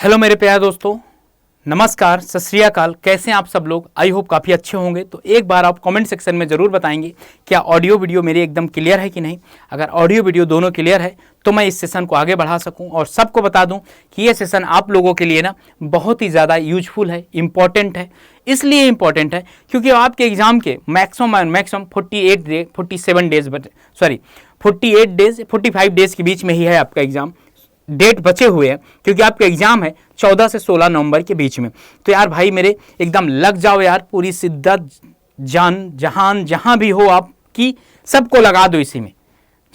Hello मेरे प्यारे दोस्तों, नमस्कार, सत श्री अकाल। कैसे हैं आप सब लोग? आई होप काफ़ी अच्छे होंगे। तो एक बार आप कमेंट सेक्शन में ज़रूर बताएंगे क्या ऑडियो वीडियो मेरी एकदम क्लियर है कि नहीं। अगर ऑडियो वीडियो दोनों क्लियर है तो मैं इस सेशन को आगे बढ़ा सकूं और सबको बता दूं कि ये सेशन आप लोगों के लिए ना बहुत ही ज़्यादा यूजफुल है, इम्पॉर्टेंट है। इसलिए इम्पॉर्टेंट है क्योंकि आपके एग्जाम के मैक्सिमम 45 डेज के बीच में ही है आपका एग्जाम। डेट बचे हुए हैं क्योंकि आपका एग्जाम है 14 से 16 नवंबर के बीच में। तो यार भाई मेरे एकदम लग जाओ यार, पूरी शिद्दत, जान जहान जहां भी हो आपकी सबको लगा दो इसी में।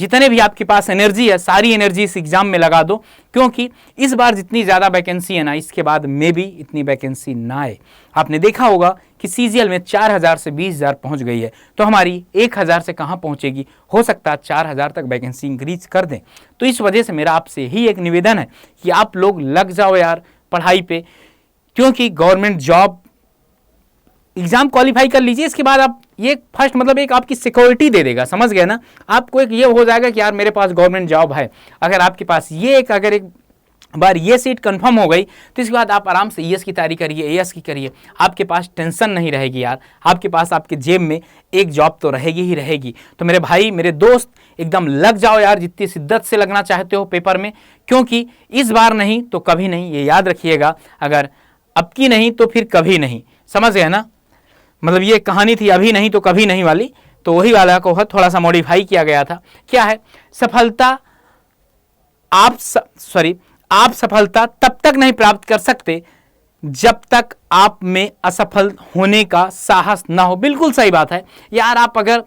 जितने भी आपके पास एनर्जी है सारी एनर्जी इस एग्जाम में लगा दो, क्योंकि इस बार जितनी ज़्यादा वैकेंसी है ना, इसके बाद में भी इतनी वैकेंसी ना आए। आपने देखा होगा कि सीजीएल में 4000 से 20000 पहुंच गई है, तो हमारी 1000 से कहाँ पहुंचेगी। हो सकता है 4000 तक वैकेंसी इंक्रीज कर दें। तो इस वजह से मेरा आपसे ही एक निवेदन है कि आप लोग लग जाओ यार पढ़ाई पे, क्योंकि गवर्नमेंट जॉब एग्जाम क्वालिफाई कर लीजिए। इसके बाद आप ये फर्स्ट मतलब एक आपकी सिक्योरिटी दे देगा, समझ गए ना। आपको एक ये हो जाएगा कि यार मेरे पास गवर्नमेंट जॉब है। अगर आपके पास ये अगर एक बार ये सीट कंफर्म हो गई तो इसके बाद आप आराम से ईएस की तैयारी करिए, एएस की करिए। आपके पास टेंशन नहीं रहेगी यार, आपके पास आपके जेब में एक जॉब तो रहेगी ही रहेगी। तो मेरे भाई मेरे दोस्त एकदम लग जाओ यार, जितनी शिद्दत से लगना चाहते हो पेपर में, क्योंकि इस बार नहीं तो कभी नहीं, ये याद रखिएगा। अगर अब की नहीं तो फिर कभी नहीं, समझ गए ना। मतलब ये कहानी थी अभी नहीं तो कभी नहीं वाली, तो वही वाला को थोड़ा सा मॉडिफाई किया गया था। क्या है सफलता? आप सफलता तब तक नहीं प्राप्त कर सकते जब तक आप में असफल होने का साहस ना हो। बिल्कुल सही बात है यार। आप अगर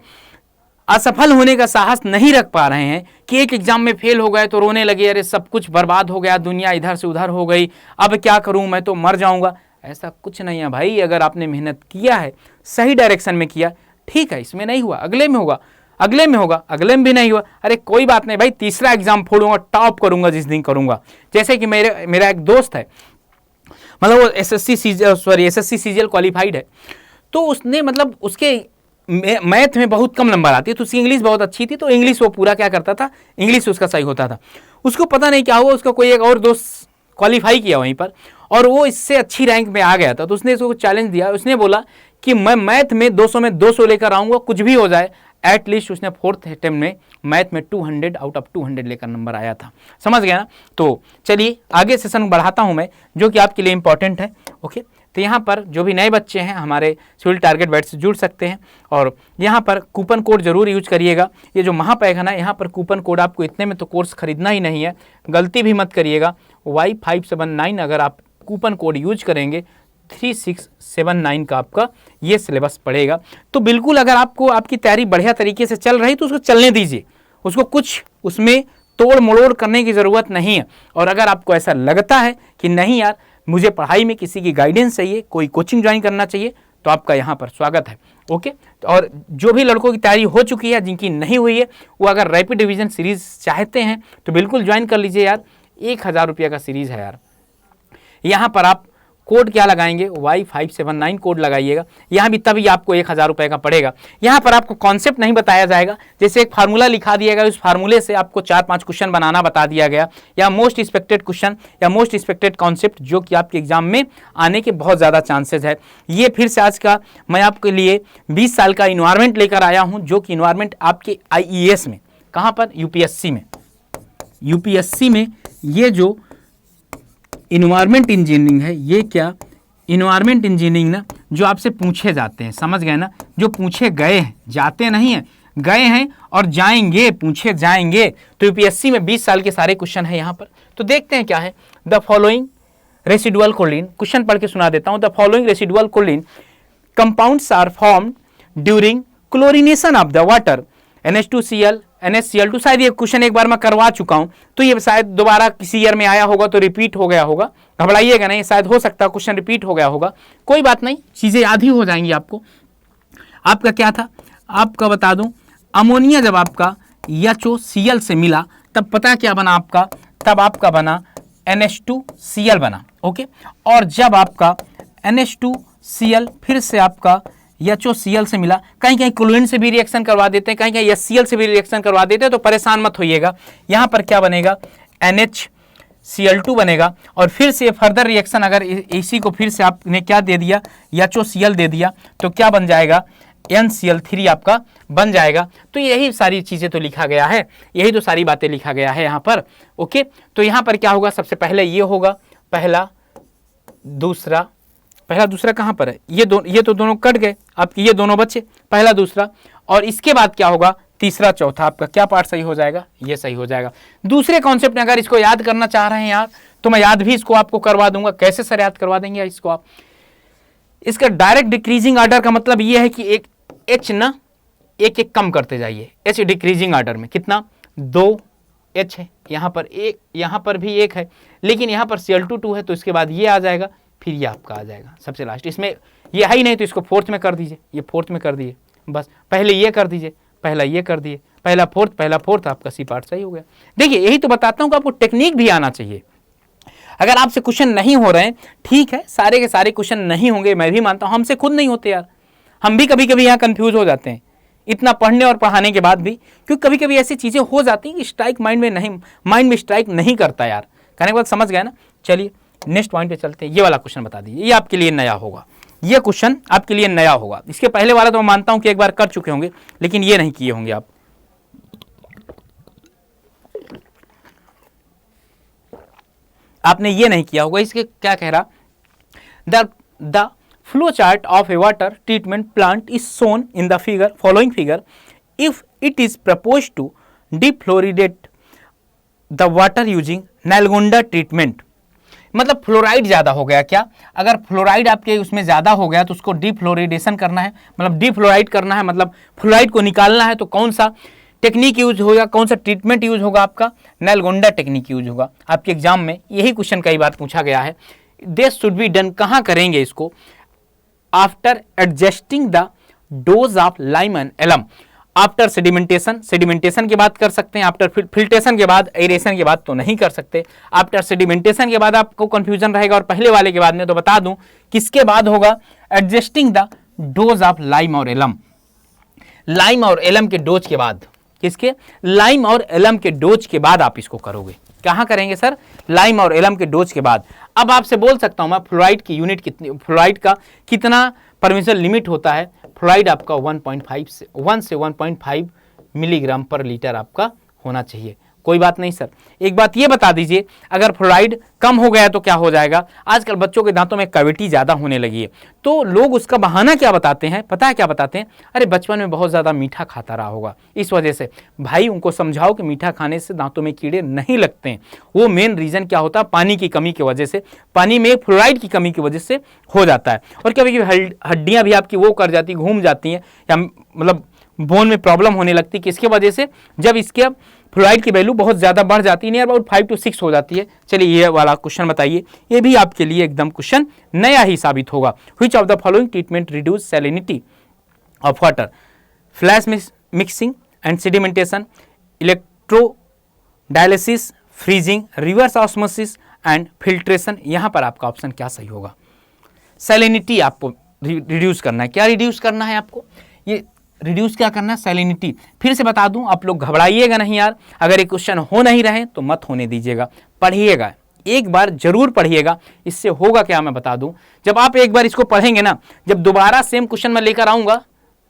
असफल होने का साहस नहीं रख पा रहे हैं कि एक एग्जाम में फेल हो गए तो रोने लगे, अरे सब कुछ बर्बाद हो गया, दुनिया इधर से उधर हो गई, अब क्या करूं, मैं तो मर जाऊंगा। ऐसा कुछ नहीं है भाई। अगर आपने मेहनत किया है, सही डायरेक्शन में किया, ठीक है, इसमें नहीं हुआ अगले में होगा, अगले में होगा, अगले में भी नहीं हुआ, अरे कोई बात नहीं भाई, तीसरा एग्जाम फोड़ूंगा, टॉप करूंगा जिस दिन करूंगा। जैसे कि मेरा एक दोस्त है, मतलब वो एसएससी सीजीएल क्वालिफाइड है। तो उसने मतलब उसके मैथ में बहुत कम नंबर आती है, तो उसकी इंग्लिश बहुत अच्छी थी, तो इंग्लिश वो पूरा क्या करता था, इंग्लिश उसका सही होता था। उसको पता नहीं क्या हुआ, उसका कोई एक और दोस्त क्वालिफाई किया वहीं पर और वो इससे अच्छी रैंक में आ गया था। तो उसने इसको चैलेंज दिया, उसने बोला कि मैं मैथ में 200 में 200 लेकर आऊँगा, कुछ भी हो जाए। एटलीस्ट उसने 4th अटेम्प्ट में मैथ में 200 आउट ऑफ 200 लेकर नंबर आया था, समझ गया ना। तो चलिए आगे सेशन बढ़ाता हूँ मैं, जो कि आपके लिए इंपॉर्टेंट है। ओके, तो यहाँ पर जो भी नए बच्चे हैं हमारे सिविल टारगेट बैच से जुड़ सकते हैं, और यहाँ पर कूपन कोड जरूर यूज करिएगा। ये जो महापैगन है, यहाँ पर कूपन कोड आपको इतने में तो कोर्स खरीदना ही नहीं है, गलती भी मत करिएगा। Y579 अगर आप कूपन कोड यूज करेंगे 3679 का आपका ये सिलेबस पड़ेगा। तो बिल्कुल अगर आपको आपकी तैयारी बढ़िया तरीके से चल रही तो उसको चलने दीजिए, उसको कुछ उसमें तोड़ मड़ोड़ करने की ज़रूरत नहीं है। और अगर आपको ऐसा लगता है कि नहीं यार मुझे पढ़ाई में किसी की गाइडेंस चाहिए, कोई कोचिंग ज्वाइन करना चाहिए, तो आपका यहाँ पर स्वागत है। ओके, और जो भी लड़कों की तैयारी हो चुकी है, जिनकी नहीं हुई है, वो अगर रैपिड डिवीजन सीरीज चाहते हैं तो बिल्कुल ज्वाइन कर लीजिए यार। 1000 रुपये का सीरीज है यार। यहाँ पर आप कोड क्या लगाएंगे, Y579 कोड लगाइएगा। यहाँ भी तभी आपको 1000 रुपये का पड़ेगा। यहाँ पर आपको कॉन्सेप्ट नहीं बताया जाएगा, जैसे एक फार्मूला लिखा दिया गया, उस फार्मूले से आपको 4-5 क्वेश्चन बनाना बता दिया गया, या मोस्ट एक्सपेक्टेड क्वेश्चन या मोस्ट एक्सपेक्टेड कॉन्सेप्ट जो कि आपके एग्जाम में आने के बहुत ज़्यादा चांसेज है। ये फिर से आज का मैं आपके लिए 20 साल का इन्वायरमेंट लेकर आया हूँ, जो कि इन्वायरमेंट आपके IES में, कहाँ पर, यूपीएससी में ये जो इन्वायरमेंट इंजीनियरिंग है, ये क्या इन्वायरमेंट इंजीनियरिंग ना, जो आपसे पूछे जाते हैं, समझ गए ना, जो पूछे गए हैं, जाते नहीं हैं, गए हैं और जाएंगे, पूछे जाएंगे। तो यूपीएससी में 20 साल के सारे क्वेश्चन है यहाँ पर। तो देखते हैं क्या है। The following residual chlorine, question पढ़ के सुना देता हूँ। The following residual chlorine compounds are formed during chlorination of the water, NH2Cl NaCl2। शायद ये क्वेश्चन एक बार मैं करवा चुका हूं, तो ये शायद दोबारा किसी ईयर में आया होगा तो रिपीट हो गया होगा, घबराइएगा नहीं, शायद हो सकता है क्वेश्चन रिपीट हो गया होगा, कोई बात नहीं, चीज़ें याद ही हो जाएंगी आपको। आपका क्या था, आपका बता दूं, अमोनिया जब आपका HOCl से मिला तब पता क्या बना आपका, तब आपका बना NH2Cl बना। ओके, और जब आपका NH2Cl फिर से आपका HOCl से मिला, कहीं कहीं क्लोरीन से भी रिएक्शन करवा देते हैं, कहीं कहीं HCl से भी रिएक्शन करवा देते हैं, तो परेशान मत होइएगा। यहाँ पर क्या बनेगा, NH Cl2 बनेगा और फिर से फर्दर रिएक्शन अगर इसी को फिर से आपने क्या दे दिया, HOCl दे दिया, तो क्या बन जाएगा, NCl3 आपका बन जाएगा। तो यही सारी चीज़ें तो लिखा गया है, यही तो सारी बातें लिखा गया है यहाँ पर। ओके, तो यहाँ पर क्या होगा, सबसे पहले ये होगा पहला दूसरा कहाँ पर है, ये तो दोनों कट गए, आपके ये दोनों बचे, पहला दूसरा, और इसके बाद क्या होगा, तीसरा चौथा। आपका क्या पार्ट सही हो जाएगा, ये सही हो जाएगा। दूसरे कॉन्सेप्ट में अगर इसको याद करना चाह रहे हैं यार, तो मैं याद भी इसको आपको करवा दूंगा। कैसे सर याद करवा देंगे इसको आप, इसका डायरेक्ट डिक्रीजिंग ऑर्डर का मतलब ये है कि एक H ना एक एक कम करते जाइए। H डिक्रीजिंग ऑर्डर में कितना, 2H है, यहाँ पर एक, यहाँ पर भी एक है, लेकिन यहाँ पर Cl2 2 है, तो इसके बाद ये आ जाएगा, फिर ये आपका आ जाएगा सबसे लास्ट। इसमें ये है ही नहीं तो इसको फोर्थ में कर दीजिए, ये फोर्थ में कर दिए, बस पहले ये कर दीजिए, पहला ये कर दिए, पहला फोर्थ, आपका सी पार्ट सही हो गया। देखिए यही तो बताता हूँ कि आपको टेक्निक भी आना चाहिए। अगर आपसे क्वेश्चन नहीं हो रहे हैं, ठीक है, सारे के सारे क्वेश्चन नहीं होंगे, मैं भी मानता हूँ, हमसे खुद नहीं होते यार, हम भी कभी कभी यहाँ कंफ्यूज हो जाते हैं इतना पढ़ने और पढ़ाने के बाद भी, क्योंकि कभी कभी ऐसी चीज़ें हो जाती हैं कि स्ट्राइक माइंड में स्ट्राइक नहीं करता यार। कहने के बाद समझ गए ना। चलिए नेक्स्ट पॉइंट पे चलते हैं। ये वाला क्वेश्चन बता दीजिए, ये आपके लिए नया होगा, ये क्वेश्चन आपके लिए नया होगा। इसके पहले वाला तो मैं मानता हूं कि एक बार कर चुके होंगे, लेकिन ये नहीं किए होंगे आप। आपने ये नहीं किया होगा। इसके क्या कह रहा, the flow chart of a water treatment plant is shown in the figure, following figure, if it is propose to defluoridate the water using Nalgonda treatment. मतलब फ्लोराइड ज़्यादा हो गया क्या, अगर फ्लोराइड आपके उसमें ज़्यादा हो गया तो उसको डिफ्लोरिडेशन करना है, मतलब डिफ्लोराइड करना है, मतलब फ्लोराइड को निकालना है, तो कौन सा टेक्निक यूज होगा, कौन सा ट्रीटमेंट यूज होगा, आपका नलगोंडा टेक्निक यूज होगा। आपके एग्जाम में यही क्वेश्चन कई बार पूछा गया है। दिस शुड बी डन, कहाँ करेंगे इसको, after adjusting the dose of lime and alum. After sedimentation के बाद कर सकते हैं, आफ्टर फिल्ट्रेशन के बाद, एरेशन के बाद तो नहीं कर सकते। आफ्टर सेडिमेंटेशन के बाद आपको कंफ्यूजन रहेगा, और पहले वाले के बाद में तो बता दूं किसके बाद होगा, adjusting the dose of lime और एलम। लाइम और एलम के डोज के बाद, किसके, लाइम और एलम के डोज के बाद आप इसको करोगे। कहाँ करेंगे सर, लाइम और एलम के डोज के बाद। अब आपसे बोल सकता हूं मैं, फ्लोराइड की यूनिट कितनी, फ्लोराइड का कितना परमिशन लिमिट होता है। फ्लोराइड आपका 1 से 1.5 मिलीग्राम पर लीटर आपका होना चाहिए। कोई बात नहीं सर, एक बात ये बता दीजिए, अगर फ्लोराइड कम हो गया तो क्या हो जाएगा। आजकल बच्चों के दांतों में कैविटी ज़्यादा होने लगी है, तो लोग उसका बहाना क्या बताते हैं, पता है क्या बताते हैं, अरे बचपन में बहुत ज़्यादा मीठा खाता रहा होगा इस वजह से। भाई उनको समझाओ कि मीठा खाने से दांतों में कीड़े नहीं लगते हैं, वो मेन रीज़न क्या होता है, पानी की कमी की वजह से, पानी में फ्लोराइड की कमी की वजह से हो जाता है। और कभी कभी हड्डियाँ भी आपकी वो कर जाती, घूम जाती हैं, या मतलब बोन में प्रॉब्लम होने लगती है, किसके वजह से, जब इसके फ्लोराइड की वैल्यू बहुत ज़्यादा बढ़ जाती है, नियर अबाउट 5 to 6 हो जाती है। चलिए ये वाला क्वेश्चन बताइए, ये भी आपके लिए एकदम क्वेश्चन नया ही साबित होगा। Which of the following treatment reduce salinity of water, flash mixing and sedimentation, electro dialysis, freezing, reverse osmosis and filtration. यहाँ पर आपका ऑप्शन क्या सही होगा, सैलिनिटी आपको रिड्यूस करना है। क्या रिड्यूस करना है आपको, ये रिड्यूस क्या करना है, सैलिनिटी। फिर से बता दूं, आप लोग घबराइएगा नहीं यार, अगर एक क्वेश्चन हो नहीं रहे तो मत होने दीजिएगा, पढ़िएगा, एक बार जरूर पढ़िएगा। इससे होगा क्या मैं बता दूं, जब आप एक बार इसको पढ़ेंगे ना, जब दोबारा सेम क्वेश्चन मैं लेकर आऊंगा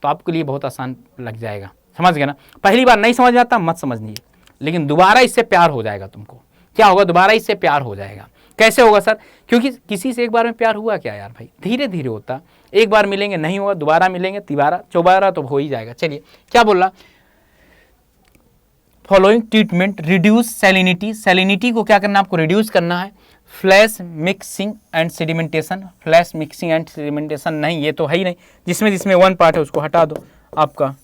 तो आपके लिए बहुत आसान लग जाएगा, समझ गए ना। पहली बार नहीं समझ में आता मत समझिए, लेकिन दोबारा इससे प्यार हो जाएगा तुमको। क्या होगा, दोबारा इससे प्यार हो जाएगा। कैसे होगा सर, क्योंकि किसी से एक बार में प्यार हुआ क्या यार भाई, धीरे धीरे होता। एक बार मिलेंगे नहीं हुआ, दोबारा मिलेंगे, तिबारा चौबारा तो हो ही जाएगा। चलिए क्या बोल रहा, following treatment reduce salinity. Salinity को क्या करना, आपको रिड्यूस करना है। Flash mixing and sedimentation, flash mixing and sedimentation नहीं, ये तो है ही नहीं, जिसमें 1 पार्ट है उसको हटा दो, आपका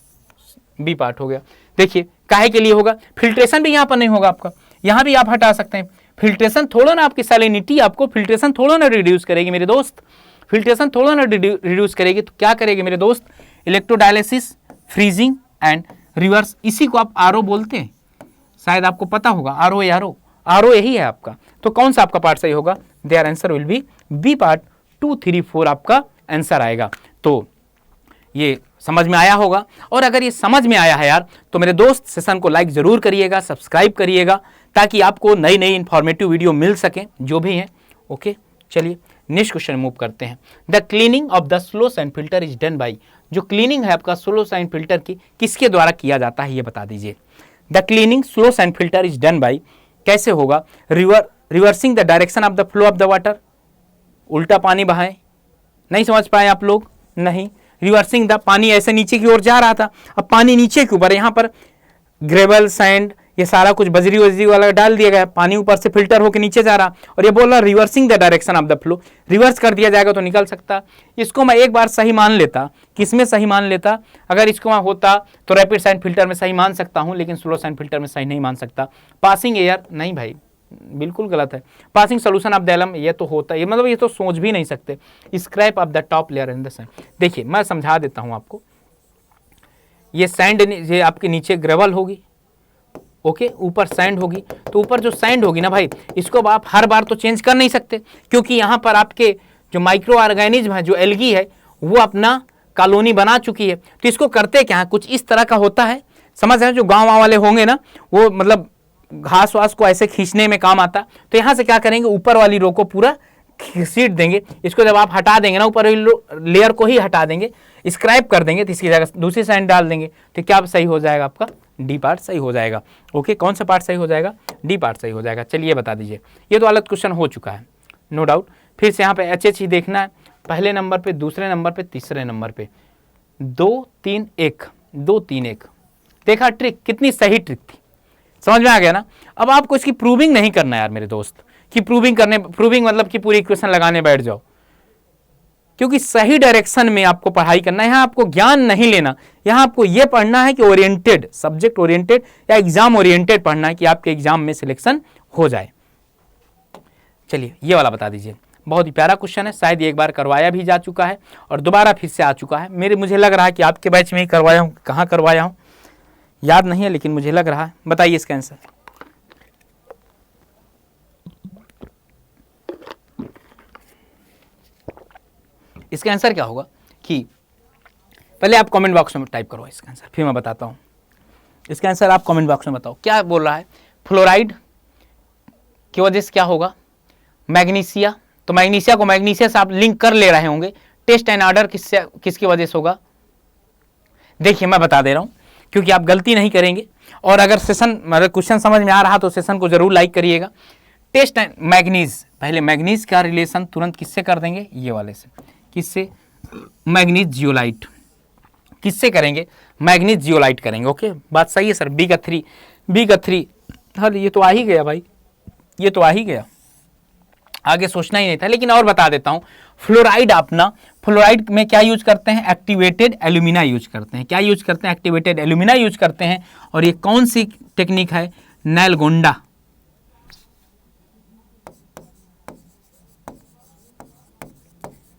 बी पार्ट हो गया। देखिए काहे के लिए होगा, फिल्ट्रेशन भी यहाँ पर नहीं होगा आपका, यहाँ भी आप हटा सकते हैं। फिल्ट्रेशन थोड़ा ना आपकी सैलिनिटी, आपको फिल्ट्रेशन थोड़ा ना रिड्यूस करेगी मेरे दोस्त, फिल्ट्रेशन थोड़ा ना रिड्यूस करेगी, तो क्या करेगी मेरे दोस्त, इलेक्ट्रोडायलिसिस, फ्रीजिंग एंड रिवर्स। इसी को आप आरओ बोलते हैं, शायद आपको पता होगा, आरओ या आरओ यही है आपका। तो कौन सा आपका पार्ट सही होगा, there answer will be B part, 2, 3, 4 आपका आंसर आएगा। तो ये समझ में आया होगा, और अगर ये समझ में आया है यार तो मेरे दोस्त सेशन को लाइक जरूर करिएगा, सब्सक्राइब करिएगा, ताकि आपको नई नई इंफॉर्मेटिव वीडियो मिल सके जो भी हैं। ओके, चलिए नेक्स्ट क्वेश्चन मूव करते हैं। The cleaning of the slow sand filter is done by, जो क्लीनिंग है आपका स्लो साइन फिल्टर की किसके द्वारा किया जाता है ये बता दीजिए। The cleaning slow sand filter is done by, कैसे होगा? Reversing the direction of the flow of the water, उल्टा पानी बहाएं, नहीं समझ पाए आप लोग? नहीं, रिवर्सिंग द, पानी ऐसे नीचे की ओर जा रहा था, अब पानी नीचे के ऊपर, यहाँ पर ग्रेवल सैंड ये सारा कुछ बजरी वजरी वाला डाल दिया गया, पानी ऊपर से फिल्टर होकर नीचे जा रहा, और ये बोल रहा reversing the direction of the flow, reverse कर दिया जाएगा तो निकल सकता। इसको मैं एक बार सही मान लेता, किसमें सही मान लेता? अगर इसको मैं होता तो रैपिड साइन फिल्टर में सही मान सकता हूं, लेकिन स्लो साइन फिल्टर में सही नहीं मान सकता। पासिंग एयर, नहीं भाई बिल्कुल गलत है। Passing solution of the alum, ये तो होता है, मतलब ये तो सोच भी नहीं सकते। Scrap of the top layer in the sand, देखिए मैं समझा देता हूं आपको। ये सैंड, ये आपके नीचे ग्रेवल होगी, ओके, ऊपर सैंड होगी, तो ऊपर जो सैंड होगी ना भाई, इसको आप हर बार तो चेंज कर नहीं सकते, क्योंकि यहाँ पर आपके जो माइक्रो ऑर्गेनिज्म है, जो एल्गी है, वो अपना कॉलोनी बना चुकी है। तो इसको करते क्या है, कुछ इस तरह का होता है, समझ रहे? जो गाँव वाले होंगे ना, वो मतलब घास वास को ऐसे खींचने में काम आता, तो यहाँ से क्या करेंगे, ऊपर वाली रो को पूरा खींच देंगे। इसको जब आप हटा देंगे ना, ऊपर वाली लेयर को ही हटा देंगे, स्क्रैप कर देंगे, तो इसकी जगह दूसरी साइड डाल देंगे, तो क्या सही हो जाएगा? आपका डी पार्ट सही हो जाएगा। ओके, कौन सा पार्ट सही हो जाएगा? डी पार्ट सही हो जाएगा। चलिए बता दीजिए, ये तो अलग क्वेश्चन हो चुका है नो डाउट। फिर से यहाँ पे एच ही देखना है, पहले नंबर पे, दूसरे नंबर पे, तीसरे नंबर पे 2 3 1, 2 3 1। देखा ट्रिक, कितनी सही ट्रिक थी, समझ में आ गया ना? अब आपको इसकी प्रूविंग नहीं करना यार मेरे दोस्त, कि प्रूविंग मतलब कि पूरी इक्वेशन लगाने बैठ जाओ, क्योंकि सही डायरेक्शन में आपको पढ़ाई करना है। यहाँ आपको ज्ञान नहीं लेना, यहाँ आपको यह पढ़ना है कि ओरिएंटेड, सब्जेक्ट ओरिएंटेड या एग्जाम ओरिएंटेड पढ़ना है, कि आपके एग्जाम में सिलेक्शन हो जाए। चलिए ये वाला बता दीजिए, बहुत ही प्यारा क्वेश्चन है, शायद एक बार करवाया भी जा चुका है और दोबारा फिर से आ चुका है। मुझे लग रहा है कि आपके बैच में ही करवाया हूँ, कहाँ करवाया हूँ याद नहीं है, लेकिन मुझे लग रहा है। बताइए इसका आंसर। इसका आंसर क्या होगा कि पहले आप कमेंट बॉक्स में टाइप करो इसका आंसर, फिर मैं बताता हूं इसका आंसर। आप कमेंट बॉक्स में बताओ क्या बोल रहा है। फ्लोराइड की वजह से क्या होगा? मैग्नीशिया, तो मैग्नीशिया को मैग्नीशिया से आप लिंक कर ले रहे होंगे। टेस्ट एंड ऑर्डर किसकी वजह से होगा? देखिए मैं बता दे रहा हूं, क्योंकि आप गलती नहीं करेंगे, और अगर क्वेश्चन समझ में आ रहा तो सेशन को जरूर लाइक करिएगा। टेस्ट एंड मैग्नीज, पहले मैग्नीज का रिलेशन तुरंत किससे कर देंगे? ये वाले से। किससे? Manganese zeolite. किससे करेंगे? मैग्नीज जियोलाइट करेंगे। ओके, बात सही है सर। बी का थ्री। हाँ ये तो आ ही गया भाई, ये तो आ ही गया, आगे सोचना ही नहीं था। लेकिन और बता देता हूं, फ्लोराइड अपना, फ्लोराइड में क्या यूज करते हैं? एक्टिवेटेड एल्यूमिना यूज करते हैं। क्या यूज करते हैं? एक्टिवेटेड एल्यूमिना यूज करते हैं। और ये कौन सी टेक्निक है? नैलगोंडा।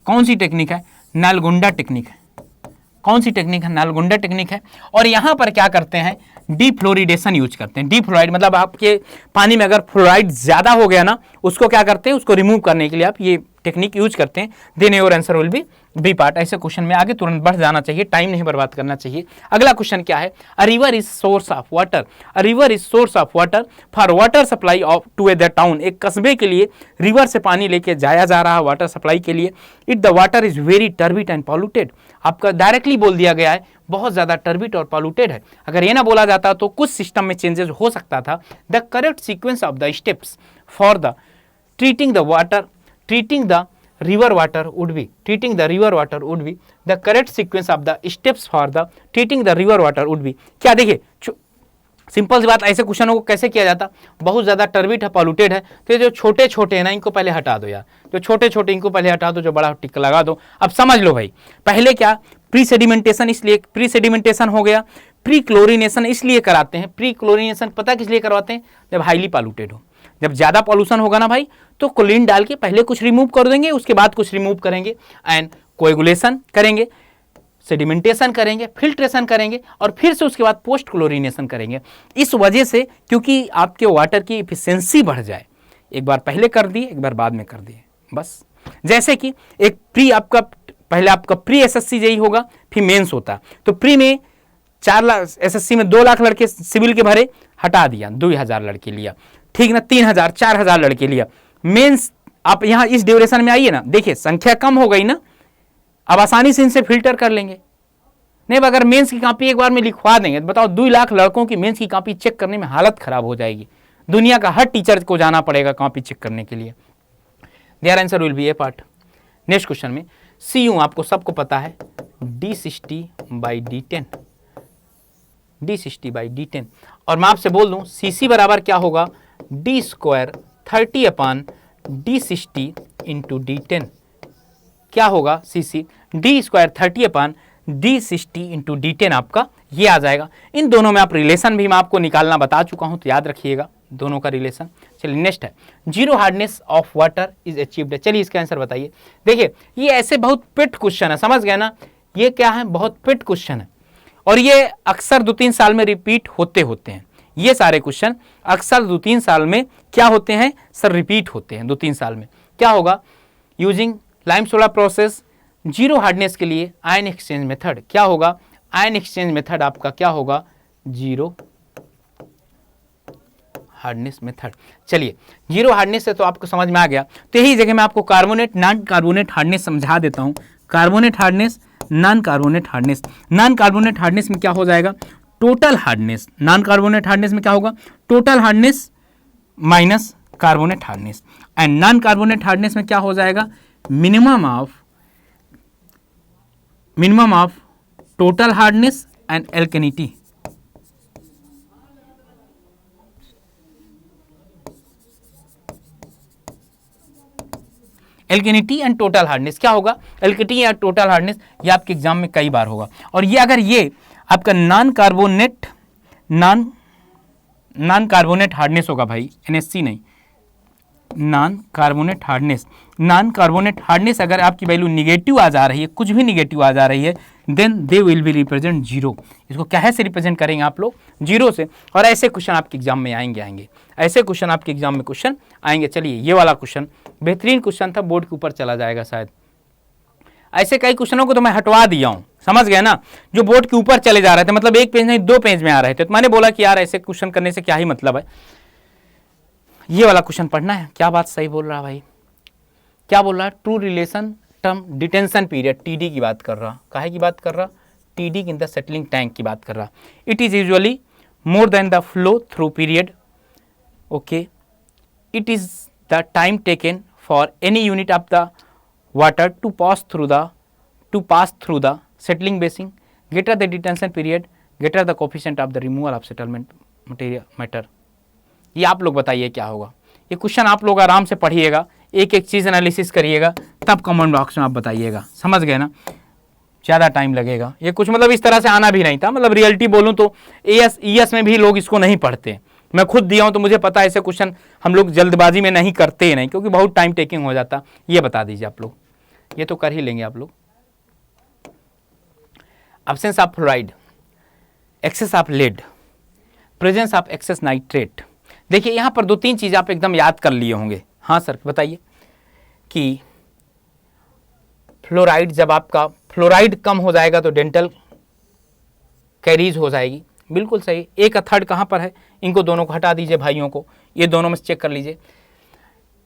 कौन सी टेक्निक है? नैलगोंडा टेक्निक है। कौन सी टेक्निक है? नैलगोंडा टेक्निक है। और यहां पर क्या करते हैं? डीफ्लोरिडेशन यूज करते हैं। डीफ्लोराइड मतलब आपके पानी में अगर फ्लोराइड ज्यादा हो गया ना, उसको क्या करते हैं? उसको रिमूव करने के लिए आप ये टेक्निक यूज करते हैं। Then your answer will be B part. ऐसे क्वेश्चन में आगे तुरंत बढ़ जाना चाहिए, टाइम नहीं बर्बाद करना चाहिए। अगला क्वेश्चन क्या है? A river is source of water. A river is source of water for water supply of to a the town. एक कस्बे के लिए रिवर से पानी लेके जाया जा रहा है वाटर सप्लाई के लिए। It the water is very turbid and polluted. आपका डायरेक्टली बोल दिया गया है बहुत ज्यादा टर्बिड और पॉल्यूटेड है। अगर ये ना बोला जाता तो कुछ सिस्टम में चेंजेस हो सकता था। The correct sequence of the steps for the treating the river water would be the correct sequence of the steps for the treating the river water would be। क्या देखिए सिंपल सी बात, ऐसे क्वेश्चनों को कैसे किया जाता? बहुत ज्यादा टर्बिड है, पॉल्यूटेड है, तो ये जो छोटे छोटे है ना, इनको पहले हटा दो यार। जो छोटे छोटे इनको पहले हटा दो, जो बड़ा टिक लगा दो। अब समझ लो भाई, पहले क्या प्री सेडिमेंटेशन, इसलिए प्री सेडिमेंटेशन हो गया। प्री क्लोरिनेशन इसलिए कराते हैं। प्री क्लोरिनेशन पता किस लिए करवाते हैं? जब हाईली पॉल्यूटेड हो, जब ज्यादा पॉल्यूशन होगा ना भाई, तो क्लोरीन डाल के पहले कुछ रिमूव कर देंगे, उसके बाद कुछ रिमूव करेंगे, एंड कोएगुलेशन करेंगे, सेडिमेंटेशन करेंगे, फिल्ट्रेशन करेंगे, और फिर से उसके बाद पोस्ट क्लोरिनेशन करेंगे। इस वजह से, क्योंकि आपके वाटर की इफिशिएंसी बढ़ जाए। एक बार पहले कर दिए, एक बार बाद में कर दिए, बस। जैसे कि एक प्री आपका, पहले आपका प्री एसएससी जेई होगा, फिर मेंस होता। तो प्री में 4 लाख, एसएससी में 2 लाख लड़के सिविल के भरे, हटा दिया, 2000 लड़के लिया। ठीक ना, 3000 4000 लड़के लिया। मेंस आप यहां इस ड्यूरेशन में आइए ना, देखिए संख्या कम हो गई ना, अब आसानी से इनसे फिल्टर कर लेंगे। नहीं अगर मेंस की कॉपी एक बार में लिखवा देंगे तो बताओ 2 लाख लड़कों की मेंस की कॉपी चेक करने में हालत खराब हो जाएगी। दुनिया का हर टीचर को जाना पड़ेगा कॉपी चेक करने के लिए। There answer will be A part. Next question में CU आपको सबको पता है D60/D10, D60/D10। और मैं आपसे बोल दूं CC बराबर क्या होगा, D² 30/D60 × D10। क्या होगा CC, D² 30/D60 × D10 आपका ये आ जाएगा। इन दोनों में आप रिलेशन भी मैं आपको निकालना बता चुका हूं, तो याद रखिएगा दोनों का रिलेशन। चलिए नेक्स्ट है, 0 hardness of water is achieved. चलिए इसका आंसर बताइए। देखिए ये ऐसे बहुत पिट क्वेश्चन है, समझ गए ना, ये क्या है, बहुत पिट क्वेश्चन है और ये अक्सर 2-3 साल में रिपीट होते हैं। ये सारे क्वेश्चन अक्सर 2-3 साल में क्या होते हैं सर, रिपीट होते हैं 2-3 साल में। क्या होगा, using lime solar process 0 hardness के लिए आयन एक्सचेंज मेथड। क्या होगा, आयन एक्सचेंज मेथड आपका क्या होगा, 0 हार्डनेस मेथड। चलिए 0 हार्डनेस से तो आपको समझ में आ गया, तो यही जगह मैं आपको कार्बोनेट नॉन कार्बोनेट हार्डनेस समझा देता हूं। Carbonate hardness, non carbonate hardness. Non carbonate hardness में क्या हो जाएगा, total hardness. Non carbonate hardness में क्या होगा, total hardness minus carbonate hardness. And non carbonate hardness में क्या हो जाएगा, minimum of total hardness and alkalinity. Alkalinity and total hardness क्या होगा, एल्केनिटी या टोटल हार्डनेस, ये आपके एग्जाम में कई बार होगा। और ये अगर ये आपका नॉन कार्बोनेट हार्डनेस होगा भाई, NaC नहीं, नॉन कार्बोनेट हार्डनेस अगर आपकी वैल्यू निगेटिव आ जा रही है, कुछ भी निगेटिव आ जा रही है, then they will be represent 0। इसको क्या से रिप्रेजेंट करेंगे आप लोग, 0 से। और ऐसे क्वेश्चन आपके एग्जाम में आएंगे, ऐसे क्वेश्चन आपके एग्जाम में क्वेश्चन आएंगे। चलिए ये वाला क्वेश्चन बेहतरीन क्वेश्चन था, बोर्ड के ऊपर चला जाएगा शायद। ऐसे कई क्वेश्चनों को तो मैं हटवा दिया हूं, समझ गए ना, जो बोर्ड के ऊपर चले जा रहे थे, मतलब 1 पेज नहीं 2 पेज में आ रहे थे, तो मैंने बोला कि यार ऐसे क्वेश्चन करने से क्या ही मतलब है, ये वाला क्वेश्चन पढ़ना है। क्या बात सही बोल रहा भाई, क्या बोल रहा है, true relation term detention period, TD की बात कर रहा, काहे की बात कर रहा, TD in the settling tank की बात कर रहा। It is usually more than the flow through period. Okay, it is the time taken for any unit of the water to pass through the settling basin. Greater the detention period, greater the coefficient of the removal of settlement matter. ये आप लोग बताइए क्या होगा। ये question आप लोग आराम से पढ़िएगा, एक एक चीज़ एनालिसिस करिएगा, तब कमेंट बॉक्स में आप बताइएगा, समझ गए ना, ज़्यादा टाइम लगेगा। ये कुछ मतलब इस तरह से आना भी नहीं था, मतलब रियलिटी बोलूँ तो ES में भी लोग इसको नहीं पढ़ते, मैं खुद दिया हूँ तो मुझे पता है ऐसे क्वेश्चन हम लोग जल्दबाजी में नहीं करते नहीं, क्योंकि बहुत टाइम टेकिंग हो जाता। ये बता दीजिए आप लोग, ये तो कर ही लेंगे आप लोग। Absence of fluoride, excess of lead, presence of excess nitrate. देखिए यहाँ पर 2-3 चीज़ आप एकदम याद कर लिए होंगे। हाँ सर बताइए कि फ्लोराइड, जब आपका फ्लोराइड कम हो जाएगा तो डेंटल कैरीज हो जाएगी, बिल्कुल सही। 1/3 कहाँ पर है, इनको दोनों को हटा दीजिए भाइयों को, ये दोनों में चेक कर लीजिए।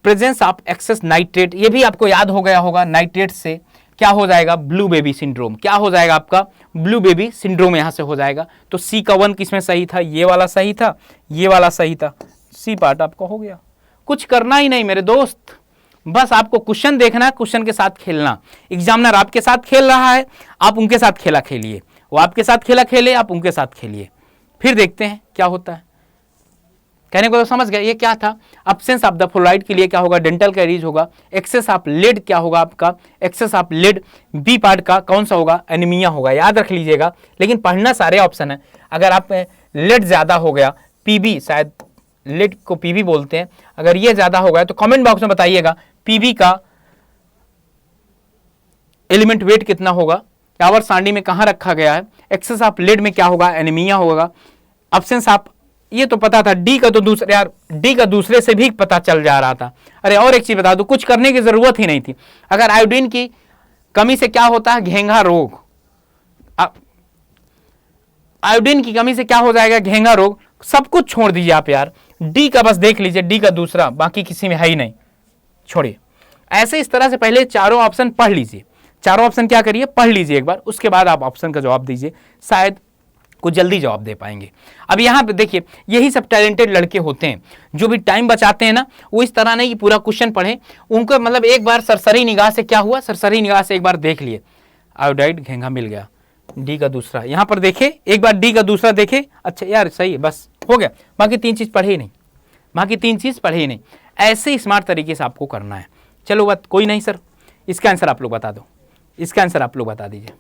प्रेजेंस ऑफ एक्सेस नाइट्रेट, ये भी आपको याद हो गया होगा, नाइट्रेट से क्या हो जाएगा, ब्लू बेबी सिंड्रोम। क्या हो जाएगा आपका, ब्लू बेबी सिंड्रोम यहाँ से हो जाएगा। तो C का 1 किसमें सही था, ये वाला सही था, ये वाला सही था, C पार्ट आपका हो गया। कुछ करना ही नहीं मेरे दोस्त, बस आपको क्वेश्चन देखना, क्वेश्चन के साथ खेलना। एग्जामिनर आपके साथ खेल रहा है, आप उनके साथ खेला खेलिए, वो आपके साथ खेला खेले, आप उनके साथ खेलिए, फिर देखते हैं क्या होता है। कहने को तो समझ गए, ये क्या था, एब्सेंस ऑफ द फ्लोराइड के लिए क्या होगा, डेंटल कैरीज होगा। एक्सेस ऑफ लेड क्या होगा आपका, excess of lead B part का कौन सा होगा, एनीमिया होगा, याद रख लीजिएगा। लेकिन पढ़ना सारे ऑप्शन है। अगर आप लेड ज़्यादा हो गया, पीबी, शायद लेड को पीबी बोलते हैं, अगर ये ज़्यादा हो गया तो कमेंट बॉक्स में बताइएगा पीबी का एलिमेंट वेट कितना होगा, यावर सांडी में कहाँ रखा गया है। एक्सेस ऑफ लेड में क्या होगा, एनीमिया होगा। एब्सेंस ऑफ, ये तो पता था, डी का तो दूसरे, यार डी का दूसरे से भी पता चल जा रहा था। अरे और एक चीज बता दूं, कुछ करने की जरूरत ही नहीं थी। अगर आयोडीन की कमी से क्या होता है, घेंघा रोग, आयोडीन की कमी से क्या हो जाएगा, घेंघा रोग। सब कुछ छोड़ दीजिए आप यार, डी का बस देख लीजिए, डी का दूसरा, बाकी किसी में है ही नहीं, छोड़िए। ऐसे इस तरह से पहले चारों ऑप्शन पढ़ लीजिए, चारों ऑप्शन क्या करिए, पढ़ लीजिए एक बार, उसके बाद आप ऑप्शन का जवाब दीजिए, शायद कुछ जल्दी जवाब दे पाएंगे। अब यहाँ पे देखिए, यही सब टैलेंटेड लड़के होते हैं जो भी टाइम बचाते हैं ना, वो इस तरह नहीं कि पूरा क्वेश्चन पढ़े, उनको मतलब एक बार सरसरी निगाह से क्या हुआ, सरसरी निगाह से एक बार देख लिए, आयोडाइड घेंघा मिल गया, डी का दूसरा, यहाँ पर देखे एक बार, डी का दूसरा देखे, अच्छा यार सही है, बस हो गया, बाकी तीन चीज पढ़े ही नहीं, बाकी तीन चीज पढ़े ही नहीं। ऐसे स्मार्ट तरीके से आपको करना है। चलो बात कोई नहीं सर, इसका आंसर आप लोग बता दो, इसका आंसर आप लोग बता दीजिए,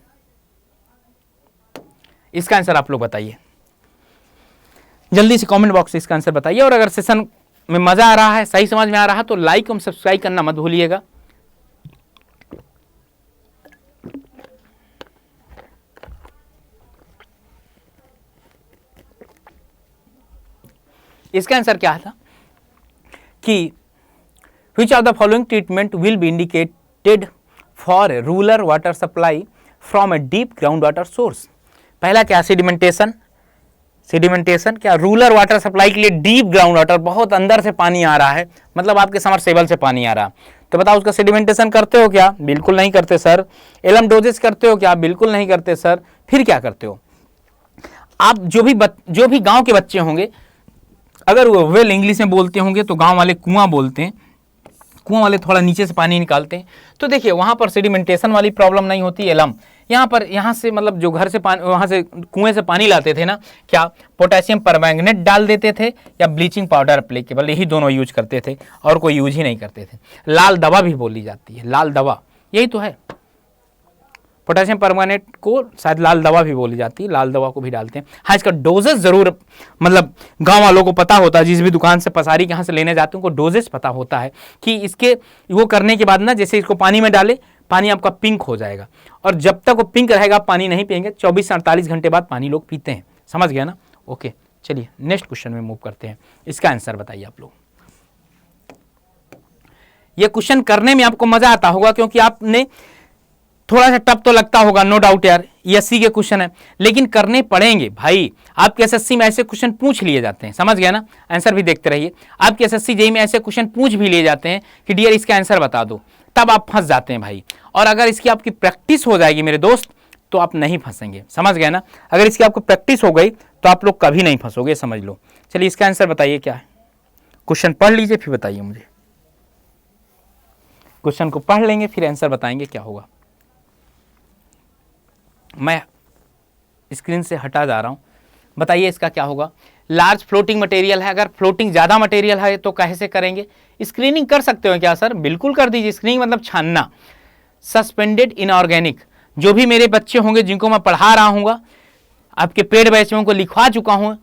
इसका आंसर आप लोग बताइए जल्दी से कमेंट बॉक्स से इसका आंसर बताइए। और अगर सेशन में मजा आ रहा है, सही समझ में आ रहा है, तो लाइक और सब्सक्राइब करना मत भूलिएगा। इसका आंसर क्या था कि which of the following treatment will be indicated for a rural water supply from a deep groundwater source? पहला क्या, सेडिमेंटेशन, सेडिमेंटेशन क्या, रूरल वाटर सप्लाई के लिए डीप ग्राउंड वाटर, बहुत अंदर से पानी आ रहा है, मतलब आपके समरसेबल से पानी आ रहा है, तो बताओ उसका सेडिमेंटेशन करते हो क्या, बिल्कुल नहीं करते सर। एलम डोजेस करते हो क्या, बिल्कुल नहीं करते सर। फिर क्या करते हो आप, जो भी गांव के बच्चे होंगे, अगर वो वेल इंग्लिश में बोलते होंगे तो गांव वाले कुआं बोलते हैं, कुआं वाले थोड़ा नीचे से पानी निकालते हैं, तो देखिए वहां पर सेडिमेंटेशन वाली प्रॉब्लम नहीं होती। एलम यहाँ से मतलब जो घर से पानी, वहां से कुएं से पानी लाते थे ना, क्या पोटेशियम परमैंगनेट डाल देते थे या ब्लीचिंग पाउडर एप्लीकेबल, यही दोनों यूज करते थे और कोई यूज ही नहीं करते थे। लाल दवा भी बोली जाती है, लाल दवा यही तो है, पोटेशियम परमैंगनेट को शायद लाल दवा भी बोली जाती है, लाल दवा को भी डालते हैं। हाँ, इसका डोजेस जरूर मतलब गांव वालों को पता होता है, जिस भी दुकान से पसारी के यहाँ से लेने जाते हैं उनको डोजेस पता होता है कि इसके वो करने के बाद ना, जैसे इसको पानी में डाले, पानी आपका पिंक हो जाएगा, और जब तक वो पिंक रहेगा पानी नहीं पियेंगे, 24 से 48 घंटे बाद पानी लोग पीते हैं। समझ गया ना? ओके, चलिए नेक्स्ट क्वेश्चन में मूव करते हैं। इसका आंसर बताइए आप लोग। ये क्वेश्चन करने में आपको मजा आता होगा, क्योंकि आपने थोड़ा सा टफ तो लगता होगा, नो डाउट यार, एसएससी के क्वेश्चन है, लेकिन करने पड़ेंगे भाई। आपके एसएससी में ऐसे क्वेश्चन पूछ लिए जाते हैं, समझ गया ना? आंसर भी देखते रहिए। आपके एसएससी जेईई में ऐसे क्वेश्चन पूछ भी लिए जाते हैं कि डियर इसका आंसर बता दो, तब आप फंस जाते हैं भाई। और अगर इसकी आपकी प्रैक्टिस हो जाएगी मेरे दोस्त, तो आप नहीं फंसेंगे, समझ गए ना? अगर इसकी आपको प्रैक्टिस हो गई तो आप लोग कभी नहीं फंसोगे, समझ लो। चलिए इसका आंसर बताइए क्या है, क्वेश्चन पढ़ लीजिए फिर बताइए मुझे। क्वेश्चन को पढ़ लेंगे फिर आंसर बताएंगे क्या होगा। मैं स्क्रीन से हटा जा रहा हूं, बताइए इसका क्या होगा। लार्ज फ्लोटिंग मटेरियल है, अगर फ्लोटिंग ज्यादा मटेरियल है तो कैसे करेंगे? स्क्रीनिंग कर सकते हो क्या सर? बिल्कुल कर दीजिए। स्क्रीनिंग मतलब छानना। सस्पेंडेड इनऑर्गेनिक, जो भी मेरे बच्चे होंगे जिनको मैं पढ़ा रहा हूँ, आपके पेड बैच में उनको लिखवा चुका हूं,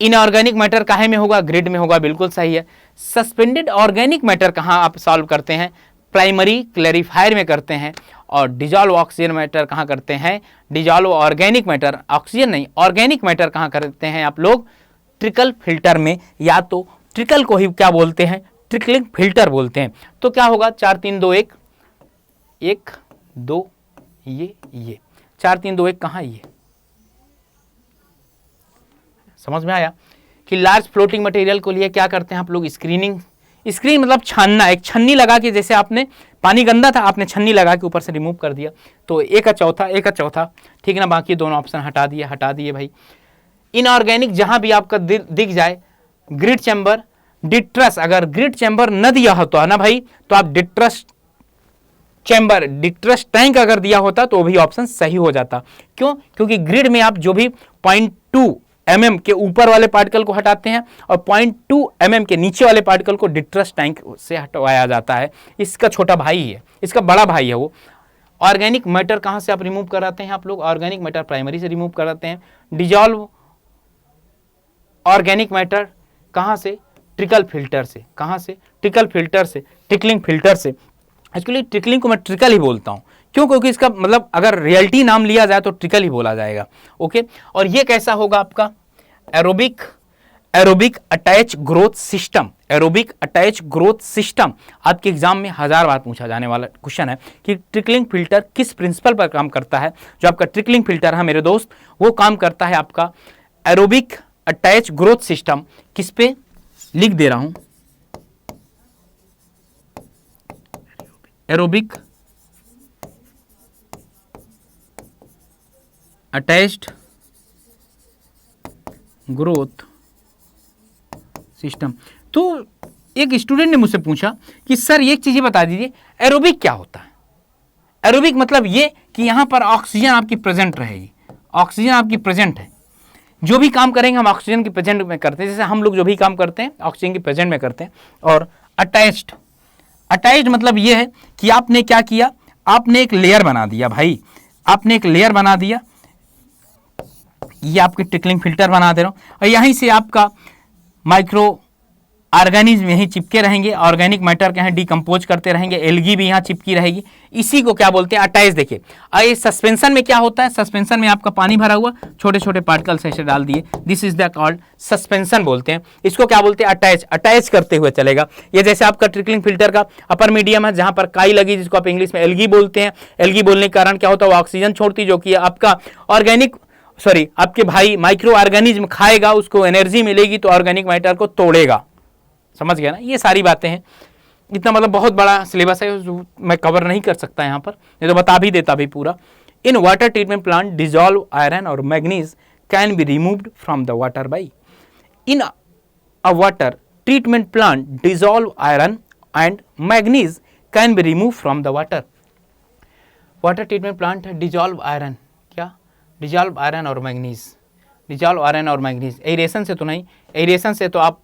इनऑर्गेनिक मैटर काहे में होगा? ग्रिड में होगा, बिल्कुल सही है। सस्पेंडेड ऑर्गेनिक मैटर कहाँ आप सॉल्व करते हैं? प्राइमरी क्लैरिफायर में करते हैं। और डिजॉल्व ऑक्सीजन मैटर कहाँ करते हैं? डिजॉल्व ऑर्गेनिक मैटर, ऑक्सीजन नहीं, ऑर्गेनिक मैटर कहाँ करते हैं आप लोग? ट्रिकल फिल्टर में, या तो ट्रिकल को ही क्या बोलते हैं? ट्रिकलिंग फिल्टर बोलते हैं। तो क्या होगा? 4 3 2 1 1 2, ये 4 3 2 1 कहाँ? ये समझ में आया कि लार्ज फ्लोटिंग मटेरियल को लिए क्या करते हैं आप लोग? स्क्रीनिंग। स्क्रीन मतलब छानना, एक छन्नी लगा के, जैसे आपने पानी गंदा था, आपने छन्नी लगा के ऊपर से रिमूव कर दिया, तो एक का चौथा, ठीक है ना? बाकी दोनों ऑप्शन हटा दिए भाई। इनऑर्गेनिक जहां भी आपका दिख जाए, ग्रिड चैम्बर, डिट्रस, अगर ग्रिड चैम्बर न दिया होता है ना भाई, तो आप डिट्रस चैम्बर, डिट्रस टैंक अगर दिया होता तो भी ऑप्शन सही हो जाता। क्यों? क्योंकि ग्रिड में आप जो भी 0.2 mm के ऊपर वाले पार्टिकल को हटाते हैं और 0.2 mm के नीचे वाले पार्टिकल को डिट्रस टैंक से हटवाया जाता है। इसका छोटा भाई है, इसका बड़ा भाई है वो। ऑर्गेनिक मैटर कहाँ से आप रिमूव कराते हैं आप लोग? ऑर्गेनिक मैटर प्राइमरी से रिमूव कराते हैं। डिजॉल्व ऑर्गेनिक मैटर कहाँ से? ट्रिकल फिल्टर से। कहाँ से? ट्रिकल फिल्टर से, ट्रिकलिंग फिल्टर से। एक्चुअली ट्रिकलिंग को मैं ट्रिकल ही बोलता हूँ, क्यों? क्योंकि इसका मतलब अगर रियलिटी नाम लिया जाए तो ट्रिकल ही बोला जाएगा। ओके, और ये कैसा होगा आपका? Aerobic attach growth system. Aerobic attach growth system आपके एग्जाम में 1000 बार पूछा जाने वाला क्वेश्चन है कि ट्रिकलिंग फिल्टर किस प्रिंसिपल पर काम करता है। जो आपका ट्रिकलिंग फिल्टर है मेरे दोस्त, वो काम करता है आपका एरोबिक अटैच ग्रोथ सिस्टम किस पे लिख दे रहा हूं, एरोबिक अटैच्ड ग्रोथ सिस्टम। तो एक स्टूडेंट ने मुझसे पूछा कि सर एक चीज बता दीजिए, एरोबिक क्या होता है। एरोबिक मतलब ये कि यहां पर ऑक्सीजन आपकी प्रेजेंट रहेगी, ऑक्सीजन आपकी प्रेजेंट है, जो भी काम करेंगे हम ऑक्सीजन की प्रेजेंट में करते हैं, जैसे हम लोग जो भी काम करते हैं ऑक्सीजन की प्रेजेंट में करते हैं। और अटैच्ड, अटैच्ड मतलब ये है कि आपने क्या किया, आपने एक लेयर बना दिया भाई, आपने एक लेयर बना दिया, ये आपके ट्रिकलिंग फिल्टर बना दे रहा हूं, और यहीं से आपका माइक्रो ऑर्गेनिज्म यहीं चिपके रहेंगे, ऑर्गेनिक मैटर के यहाँ डिकम्पोज करते रहेंगे, एल्गी भी यहाँ चिपकी रहेगी, इसी को क्या बोलते हैं, अटैच। देखिए ये सस्पेंशन में क्या होता है, सस्पेंशन में आपका पानी भरा हुआ, छोटे छोटे पार्टिकल्स ऐसे डाल दिए, this is the called suspension बोलते हैं, इसको क्या बोलते हैं, अटैच। अटैच करते हुए चलेगा। ये जैसे आपका ट्रिकलिंग फिल्टर का अपर मीडियम है, जहां पर काई लगी, जिसको आप इंग्लिश में एल्गी बोलते हैं। एल्गी बोलने के कारण क्या होता है, वो ऑक्सीजन छोड़ती, जो कि आपका ऑर्गेनिक आपके भाई माइक्रो ऑर्गेनिज्म खाएगा, उसको एनर्जी मिलेगी, तो ऑर्गेनिक मैटर को तोड़ेगा। समझ गया ना, ये सारी बातें हैं। इतना मतलब बहुत बड़ा सिलेबस है, मैं कवर नहीं कर सकता यहाँ पर, ये तो बता भी देता भी पूरा। In water treatment plant dissolve iron और manganese can be removed from the water by. In a water treatment plant dissolve iron and manganese can be remove from the water. Water treatment plant है dissolve iron, क्या dissolve iron और manganese, dissolve iron और manganese. Aeration से तो नहीं, aeration से तो आप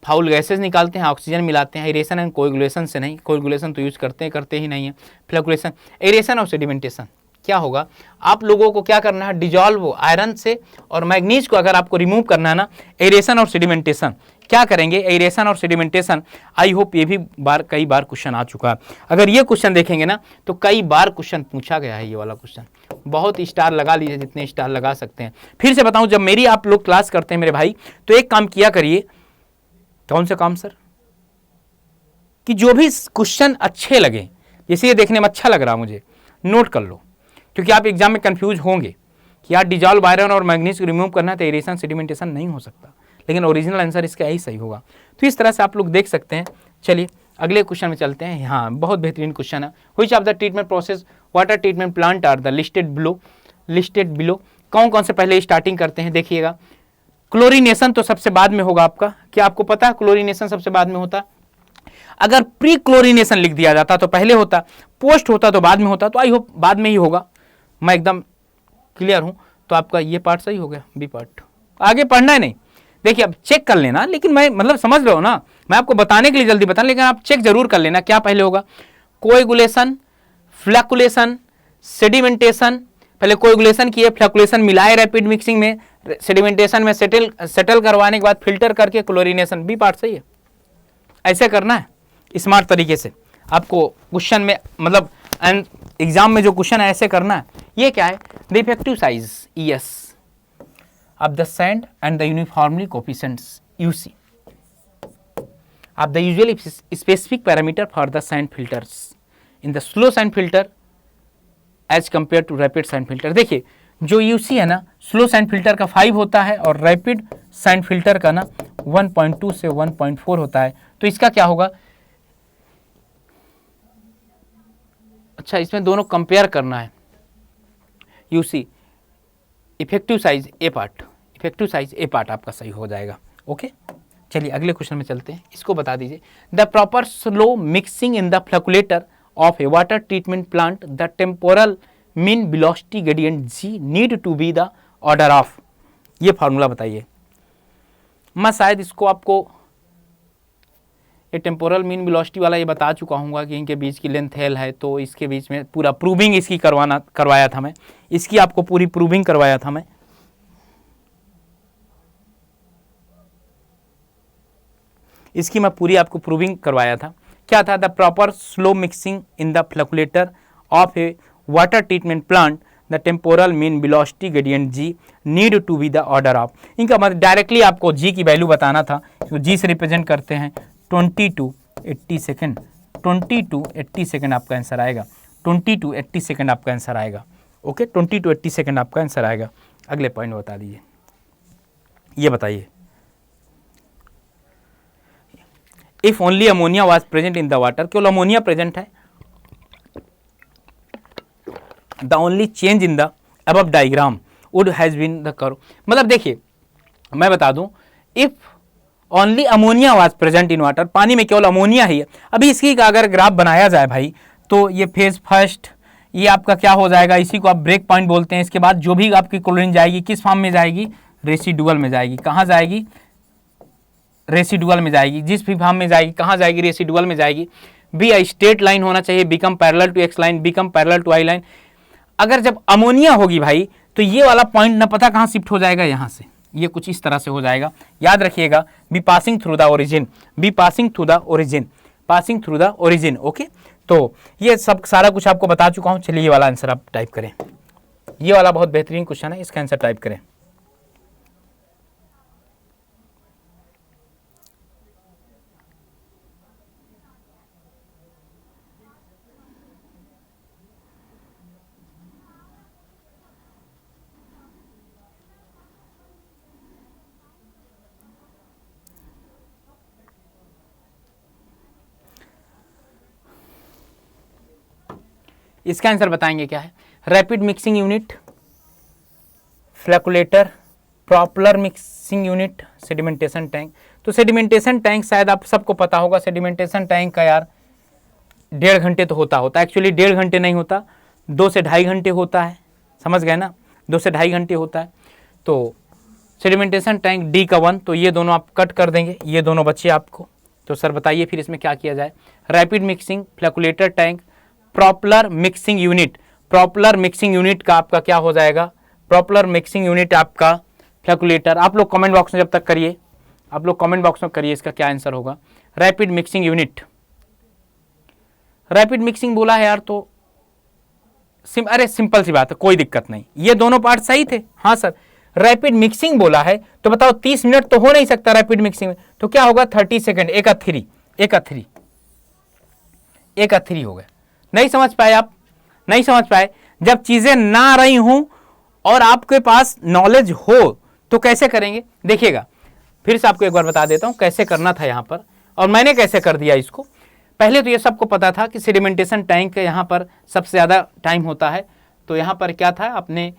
फाउल गैसेस निकालते हैं, ऑक्सीजन मिलाते हैं, एरेशन एंड कोएगुलेशन से नहीं, कोएगुलेशन तो यूज करते ही नहीं है। फ्लक्चुएशन, एरेशन और सेडिमेंटेशन क्या होगा, आप लोगों को क्या करना है, डिजॉल्व आयरन से और मैग्नीज को अगर आपको रिमूव करना है ना, एरेशन और सेडिमेंटेशन क्या करेंगे, एरेशन और सेडिमेंटेशन। आई होप ये भी कई बार क्वेश्चन आ चुका है। अगर ये क्वेश्चन देखेंगे ना तो कई बार क्वेश्चन पूछा गया है, ये वाला क्वेश्चन। बहुत स्टार लगा लीजिए, जितने स्टार लगा सकते हैं। फिर से बताऊं, जब मेरी आप लोग क्लास करते हैं मेरे भाई, तो एक काम किया करिए। कौन सा काम सर, कि जो भी क्वेश्चन अच्छे लगे, जैसे ये देखने में अच्छा लग रहा मुझे, नोट कर लो, क्योंकि आप एग्जाम में कंफ्यूज होंगे कि यार डिजॉल्व आयरन और मैग्नीज को रिमूव करना है तो एरेशन सेडिमेंटेशन नहीं हो सकता, लेकिन ओरिजिनल आंसर इसका यही सही होगा। तो इस तरह से आप लोग देख सकते हैं। चलिए अगले क्वेश्चन में चलते हैं। हाँ, बहुत बेहतरीन क्वेश्चन है। Which of the treatment process water treatment plant are the listed below. कौन कौन से पहले स्टार्टिंग करते हैं, देखिएगा। क्लोरीनेशन तो सबसे बाद में होगा आपका, क्या आपको पता है क्लोरीनेशन सबसे बाद में होता। अगर प्री क्लोरीनेशन लिख दिया जाता तो पहले होता, पोस्ट होता तो बाद में होता, तो आई होप बाद में ही होगा, मैं एकदम क्लियर हूं। तो आपका ये पार्ट सही हो गया, बी पार्ट। आगे पढ़ना है नहीं, देखिए अब चेक कर लेना, लेकिन मैं मतलब समझ रहे हो ना, मैं आपको बताने के लिए जल्दी बता, लेकिन आप चेक जरूर कर लेना क्या पहले होगा। Coagulation, fluctuation, sedimentation. पहले कोएगुलेशन किए, फ्लक्चुएशन मिलाए रैपिड मिक्सिंग में, सेडिमेंटेशन में सेटल करवाने के बाद फिल्टर करके क्लोरीनेशन। बी पार्ट सही है, ऐसे करना है स्मार्ट तरीके से। आपको क्वेश्चन में मतलब एग्जाम में जो क्वेश्चन है ऐसे करना है। ये क्या है, the effective size ES of the sand and the uniformly coefficients UC of the usually specific parameter for the sand filters in the slow sand filter as compared to rapid sand filter। देखिए जो UC है ना, slow sand filter का 5 होता है और rapid sand filter का ना 1.2 से 1.4 होता है। तो इसका क्या होगा, अच्छा इसमें दोनों कंपेयर करना है। UC इफेक्टिव साइज ए पार्ट, इफेक्टिव साइज ए पार्ट आपका सही हो जाएगा। ओके, चलिए अगले क्वेश्चन में चलते हैं। इसको बता दीजिए, the proper slow mixing in the flocculator of a water treatment plant the temporal mean velocity gradient G need to be the order of. ये फार्मूला बताइए। मैं शायद इसको आपको ये टेम्पोरल मीन वेलोसिटी वाला ये बता चुका हूँ कि इनके बीच की लेंथ L है, तो इसके बीच में पूरा प्रूविंग इसकी करवाया था मैं, इसकी आपको पूरी प्रूविंग करवाया था मैं। इसकी मैं पूरी आपको प्रूविंग करवाया था। क्या था, the proper slow mixing in the flocculator of a water treatment plant the temporal mean velocity gradient G need to be the order of. इनका मतलब डायरेक्टली आपको G की वैल्यू बताना था, तो G से रिप्रेजेंट करते हैं 20 to 80 सेकेंड। 20 to 80 सेकेंड आपका आंसर आएगा, 20 to 80 सेकेंड आपका आंसर आएगा। ओके, 20 to 80 सेकेंड आपका आंसर आएगा। अगले पॉइंट बता दीजिए। ये बताइए। If only ammonia was present in the water, केवल अमोनिया प्रेजेंट है, the only change in the above diagram would has been the curve. मतलब देखिए मैं बता दूं, if only ammonia was present in water, पानी में केवल अमोनिया ही है। अभी इसकी का अगर ग्राफ बनाया जाए भाई, तो ये फेज फर्स्ट, ये आपका क्या हो जाएगा, इसी को आप ब्रेक पॉइंट बोलते हैं। इसके बाद जो भी आपकी क्लोरीन जाएगी किस फॉर्म में जाएगी, रेसिडुअल में जाएगी। कहाँ जाएगी, रेसिडुअल में जाएगी। जिस भी फॉर्म में जाएगी कहाँ जाएगी, रेसिडुअल में जाएगी। बी आई स्ट्रेट लाइन होना चाहिए, become parallel to X line, become parallel to Y line. अगर जब अमोनिया होगी भाई, तो ये वाला पॉइंट न पता कहाँ शिफ्ट हो जाएगा, यहाँ से। ये कुछ इस तरह से हो जाएगा, याद रखिएगा। Be passing through the origin, be passing through the origin, passing through the origin. Okay, तो ये सब सारा कुछ आपको बता चुका हूँ। चलिए ये वाला आंसर आप टाइप करें, ये वाला बहुत बेहतरीन क्वेश्चन है, इसका आंसर टाइप करें। इसका आंसर बताएंगे क्या है, rapid mixing unit, flocculator, propeller mixing unit, sedimentation tank. तो सेडिमेंटेशन टैंक शायद आप सबको पता होगा। सेडिमेंटेशन टैंक का यार 1.5 घंटे तो होता है, एक्चुअली 1.5 घंटे नहीं होता, 2 से 2.5 घंटे होता है, समझ गए ना, 2 से 2.5 घंटे होता है। तो सेडिमेंटेशन टैंक डी का 1, तो ये दोनों आप कट कर देंगे, ये दोनों बचे आपको। तो सर बताइए फिर इसमें क्या किया जाए, rapid mixing, flocculator tank, propeller mixing unit. Propeller mixing unit का आपका क्या हो जाएगा, प्रॉपलर मिक्सिंग यूनिट आपका फ्लैकुलेटर। आप लोग कमेंट बॉक्स में जब तक करिए, आप लोग कमेंट बॉक्स में करिए इसका क्या आंसर होगा। Rapid mixing unit, rapid mixing बोला है यार, तो अरे सिंपल सी बात है, कोई दिक्कत नहीं, ये दोनों पार्ट सही थे। हाँ सर, रैपिड मिक्सिंग बोला है तो बताओ 30 मिनट तो हो नहीं सकता रैपिड मिक्सिंग में, तो क्या होगा 30 सेकेंड, एक का 3 हो गया। नहीं समझ पाए आप, नहीं समझ पाए। जब चीजें ना आ रही हूं और आपके पास नॉलेज हो तो कैसे करेंगे, देखिएगा फिर से आपको एक बार बता देता हूं कैसे करना था यहां पर, और मैंने कैसे कर दिया इसको। पहले तो ये सबको पता था कि सेडिमेंटेशन टैंक का यहाँ पर सबसे ज़्यादा टाइम होता है, तो यहाँ पर क्या था, आपने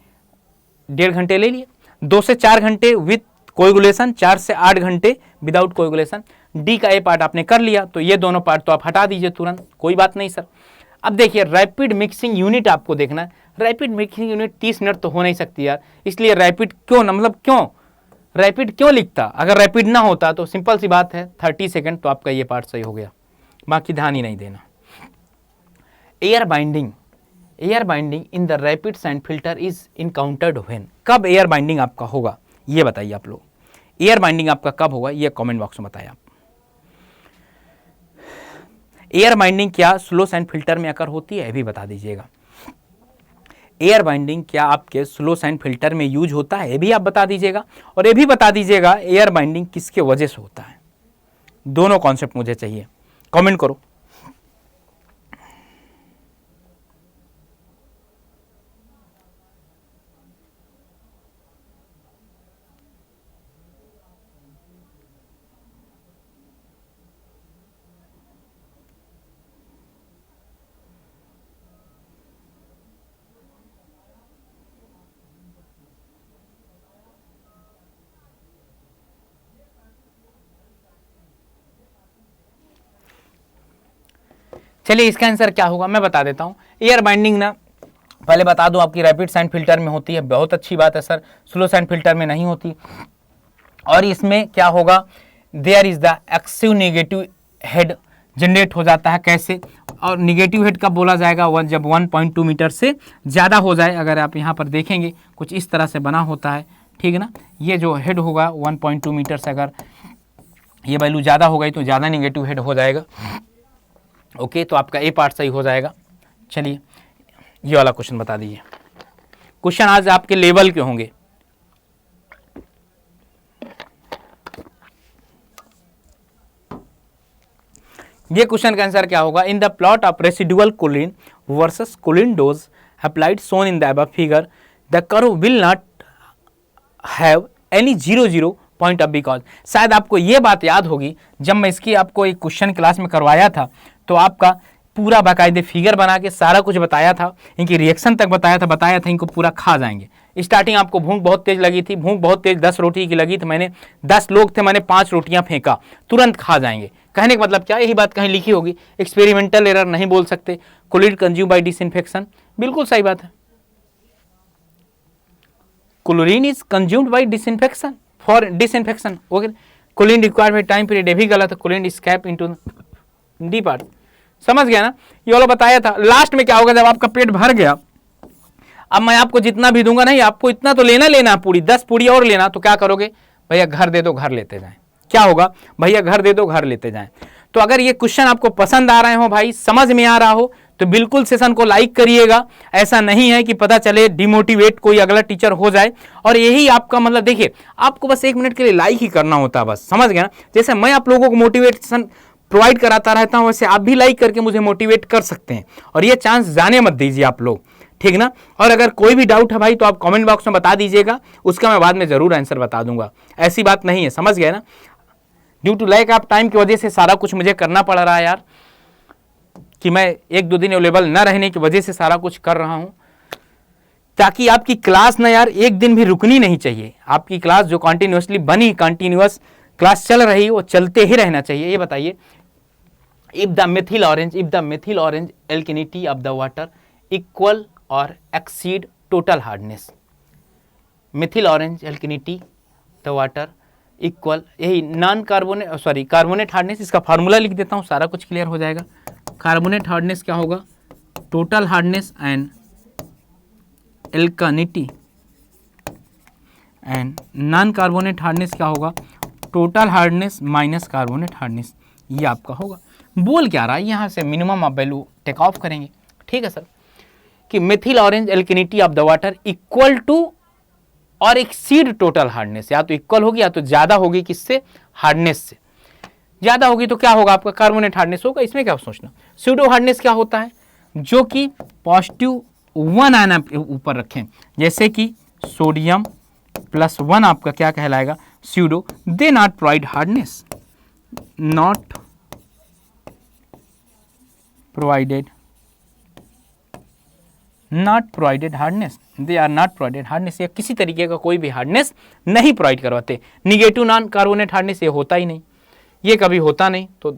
1.5 घंटे ले लिए, 2 से 4 घंटे विथ कोएगुलेशन, 4 से 8 घंटे विदाउट कोएगुलेशन। डी का ए पार्ट आपने कर लिया, तो ये दोनों पार्ट तो आप हटा दीजिए तुरंत, कोई बात नहीं सर। अब देखिए रैपिड मिक्सिंग यूनिट आपको देखना है, रैपिड मिक्सिंग यूनिट 30 मिनट तो हो नहीं सकती यार, इसलिए रैपिड क्यों ना, मतलब क्यों रैपिड क्यों लिखता, अगर रैपिड ना होता तो सिंपल सी बात है 30 सेकेंड, तो आपका ये पार्ट सही हो गया, बाकी ध्यान ही नहीं देना। Air binding, air binding in the rapid sand filter is encountered when, कब एयर बाइंडिंग आपका होगा ये बताइए आप लोग, एयर बाइंडिंग आपका कब होगा ये कमेंट बॉक्स में बताइए आप। एयर बाइंडिंग क्या स्लो सैंड फिल्टर में अगर होती है, ये भी बता दीजिएगा। एयर बाइंडिंग क्या आपके स्लो सैंड फिल्टर में यूज होता है, ये भी आप बता दीजिएगा, और ये भी बता दीजिएगा एयर बाइंडिंग किसके वजह से होता है। दोनों कॉन्सेप्ट मुझे चाहिए, कमेंट करो। चलिए इसका आंसर क्या होगा मैं बता देता हूं। एयर बाइंडिंग ना पहले बता दूं आपकी रैपिड सैंड फिल्टर में होती है, बहुत अच्छी बात है सर, स्लो सैंड फिल्टर में नहीं होती। और इसमें क्या होगा, there is the excessive negative head generate हो जाता है, कैसे, और निगेटिव हेड कब बोला जाएगा, जब 1.2 मीटर से ज़्यादा हो जाए। अगर आप यहाँ पर देखेंगे कुछ इस तरह से बना होता है, ठीक है ना, ये जो हेड होगा 1.2 मीटर से अगर ये वैल्यू ज़्यादा हो गई तो ज़्यादा निगेटिव हेड हो जाएगा। ओके, तो आपका ए पार्ट सही हो जाएगा। चलिए ये वाला क्वेश्चन बता दीजिए, क्वेश्चन आज आपके लेवल के होंगे। ये क्वेश्चन का आंसर क्या होगा, in the plot of residual chlorine versus chlorine dose applied shown in the above figure, the curve will not have any 0 0 point of because. शायद आपको ये बात याद होगी, जब मैं इसकी आपको एक क्वेश्चन क्लास में करवाया था तो आपका पूरा बाकायदे फिगर बना के सारा कुछ बताया था, इनकी रिएक्शन तक बताया था इनको पूरा खा जाएंगे। स्टार्टिंग आपको भूख बहुत तेज लगी थी, भूख बहुत तेज 10 रोटी की लगी, तो मैंने 10 लोग थे, मैंने 5 रोटियां फेंका, तुरंत खा जाएंगे। कहने का मतलब क्या, यही बात कहीं लिखी होगी। एक्सपेरिमेंटल एरर नहीं बोल सकते। कोलिड कंज्यूम बाय डिसइंफेक्शन, बिल्कुल सही बात है। Chlorine is consumed by disinfection for disinfection, okay. Chlorine required by time period, ये भी गलत है। Chlorine escape into D part, समझ गया ना, ये वाला बताया था। लास्ट में क्या होगा, जब आपका पेट भर गया, अब मैं आपको जितना भी दूंगा नहीं, आपको इतना तो लेना पूरी 10 पूरी और लेना, तो क्या करोगे, भैया घर दे दो, घर लेते जाएं। क्या होगा, भैया घर दे दो, घर लेते जाएं। तो अगर ये क्वेश्चन आपको पसंद आ रहे हो भाई, समझ में आ रहा हो, तो बिल्कुल सेशन को लाइक करिएगा। ऐसा नहीं है कि पता चले डिमोटिवेट कोई अगला टीचर हो जाए, और यही आपका मतलब, देखिए आपको बस 1 मिनट के लिए लाइक ही करना होता है, बस समझ गया ना। जैसे मैं आप लोगों को मोटिवेशन प्रोवाइड कराता रहता हूं, वैसे आप भी लाइक करके मुझे मोटिवेट कर सकते हैं, और ये चांस जाने मत दीजिए आप लोग, ठीक ना। और अगर कोई भी डाउट है भाई तो आप कमेंट बॉक्स में बता दीजिएगा, उसका मैं बाद में जरूर आंसर बता दूंगा। ऐसी बात नहीं है, समझ गए ना। Due to lack of time की वजह से सारा कुछ मुझे करना पड़ रहा है यार, कि मैं 1-2 दिन अवेलेबल न रहने की वजह से सारा कुछ कर रहा हूं, ताकि आपकी क्लास ना यार एक दिन भी रुकनी नहीं चाहिए। आपकी क्लास जो कंटिन्यूअसली बनी, कंटिन्यूअस क्लास चल रही, वो चलते ही रहना चाहिए। ये बताइए, if the methyl orange alkalinity of the water equal or exceed total hardness, methyl orange alkalinity the water equal, यही नॉन कार्बोनेट हार्डनेस, इसका फार्मूला लिख देता हूं, सारा कुछ क्लियर हो जाएगा। कार्बोनेट हार्डनेस क्या होगा, total hardness and alkalinity, and non carbonate hardness क्या होगा, total hardness minus carbonate hardness. ये आपका होगा। बोल क्या रहा है, यहाँ से मिनिमम आप वैल्यू टेक ऑफ करेंगे, ठीक है सर, कि methyl orange alkalinity of the water equal to और एक्सीड टोटल हार्डनेस, या तो इक्वल होगी या तो ज्यादा होगी, किससे, हार्डनेस से। ज्यादा होगी तो क्या होगा, आपका कार्बोनेट हार्डनेस होगा, इसमें क्या सोचना। स्यूडो हार्डनेस क्या होता है, जो कि +1 आयन आप ऊपर रखें, जैसे कि सोडियम +1 आपका क्या कहलाएगा, pseudo. They not provide hardness, not provided hardness, they are not provided hardness, या किसी तरीके का कोई भी हार्डनेस नहीं प्रोवाइड करवाते। निगेटिव नॉन कार्बोनेट हार्डनेस ये होता ही नहीं, ये कभी होता नहीं, तो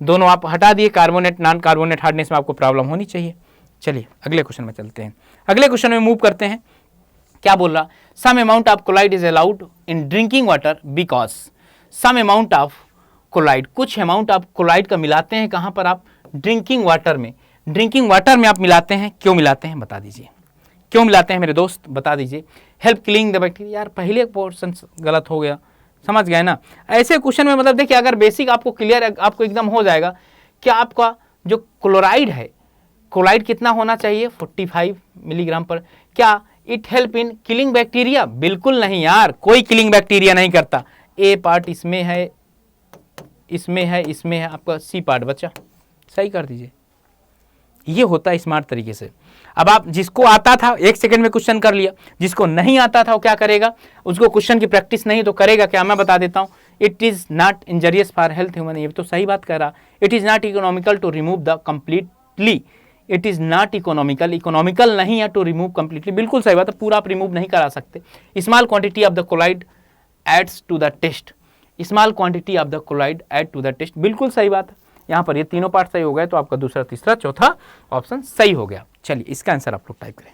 दोनों आप हटा दिए, कार्बोनेट नॉन कार्बोनेट हार्डनेस में आपको प्रॉब्लम होनी चाहिए। चलिए अगले क्वेश्चन में चलते हैं, अगले क्वेश्चन में मूव करते हैं। क्या बोल रहा, some amount of chloride is allowed in drinking water because, some amount of chloride, कुछ अमाउंट आप क्लोराइड का मिलाते हैं, कहां पर आप, ड्रिंकिंग वाटर में। ड्रिंकिंग वाटर में आप मिलाते हैं, क्यों मिलाते हैं बता दीजिए, क्यों मिलाते हैं मेरे दोस्त बता दीजिए। हेल्प किलिंग द बैक्टीरिया, यार पहले पोर्शन गलत हो गया, समझ गए ना। ऐसे क्वेश्चन में मतलब देखिए, अगर बेसिक आपको क्लियर, आपको एकदम हो जाएगा कि आपका जो क्लोराइड है, क्लोराइड कितना होना चाहिए, 45 मिलीग्राम पर। क्या it help in killing bacteria, बिल्कुल नहीं यार, कोई किलिंग बैक्टीरिया नहीं करता। ए पार्ट इसमें है, इसमें है, इसमें है, आपका सी पार्ट बचा, सही कर दीजिए। ये होता है स्मार्ट तरीके से। अब आप जिसको आता था 1 सेकंड में क्वेश्चन कर लिया, जिसको नहीं आता था वो क्या करेगा, उसको क्वेश्चन की प्रैक्टिस नहीं तो करेगा क्या, मैं बता देता हूं। It is not injurious for health human, ये तो सही बात कह रहा। It is not economical to remove the completely, it is not economical, economical नहीं है टू रिमूव कंप्लीटली, बिल्कुल सही बात है, पूरा आप रिमूव नहीं करा सकते। Small quantity of the chloride adds to the taste, small quantity of the chloride add to the taste, बिल्कुल सही बात है। यहाँ पर ये तीनों पार्ट सही हो गए, तो आपका दूसरा, तीसरा, चौथा ऑप्शन सही हो गया। चलिए इसका आंसर आप लोग टाइप करें,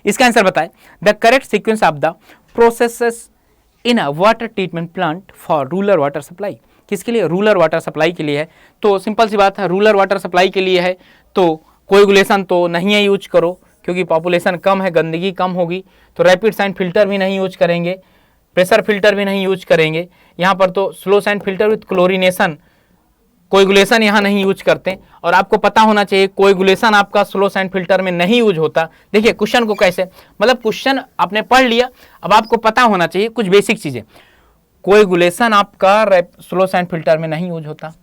इसका आंसर बताएं। The correct sequence of the processes in a water treatment plant for rural water supply, किसके लिए, रूरल वाटर सप्लाई के लिए है। तो सिंपल सी बात है, रूरल वाटर सप्लाई के लिए है तो कोएगुलेशन तो नहीं है यूज करो, क्योंकि पॉपुलेशन कम है, गंदगी कम होगी, तो रैपिड साइन फिल्टर भी नहीं यूज करेंगे, प्रेशर फिल्टर भी नहीं यूज करेंगे। यहाँ पर तो slow sand filter with chlorination, coagulation यहाँ नहीं यूज करते। और आपको पता होना चाहिए कोएगुलेशन आपका स्लो साइन फिल्टर में नहीं यूज होता। देखिए क्वेश्चन को कैसे, मतलब क्वेश्चन आपने पढ़ लिया, अब आपको पता होना चाहिए कुछ बेसिक चीजें। कोएगुलेशन आपका स्लो साइन फिल्टर में नहीं यूज होता,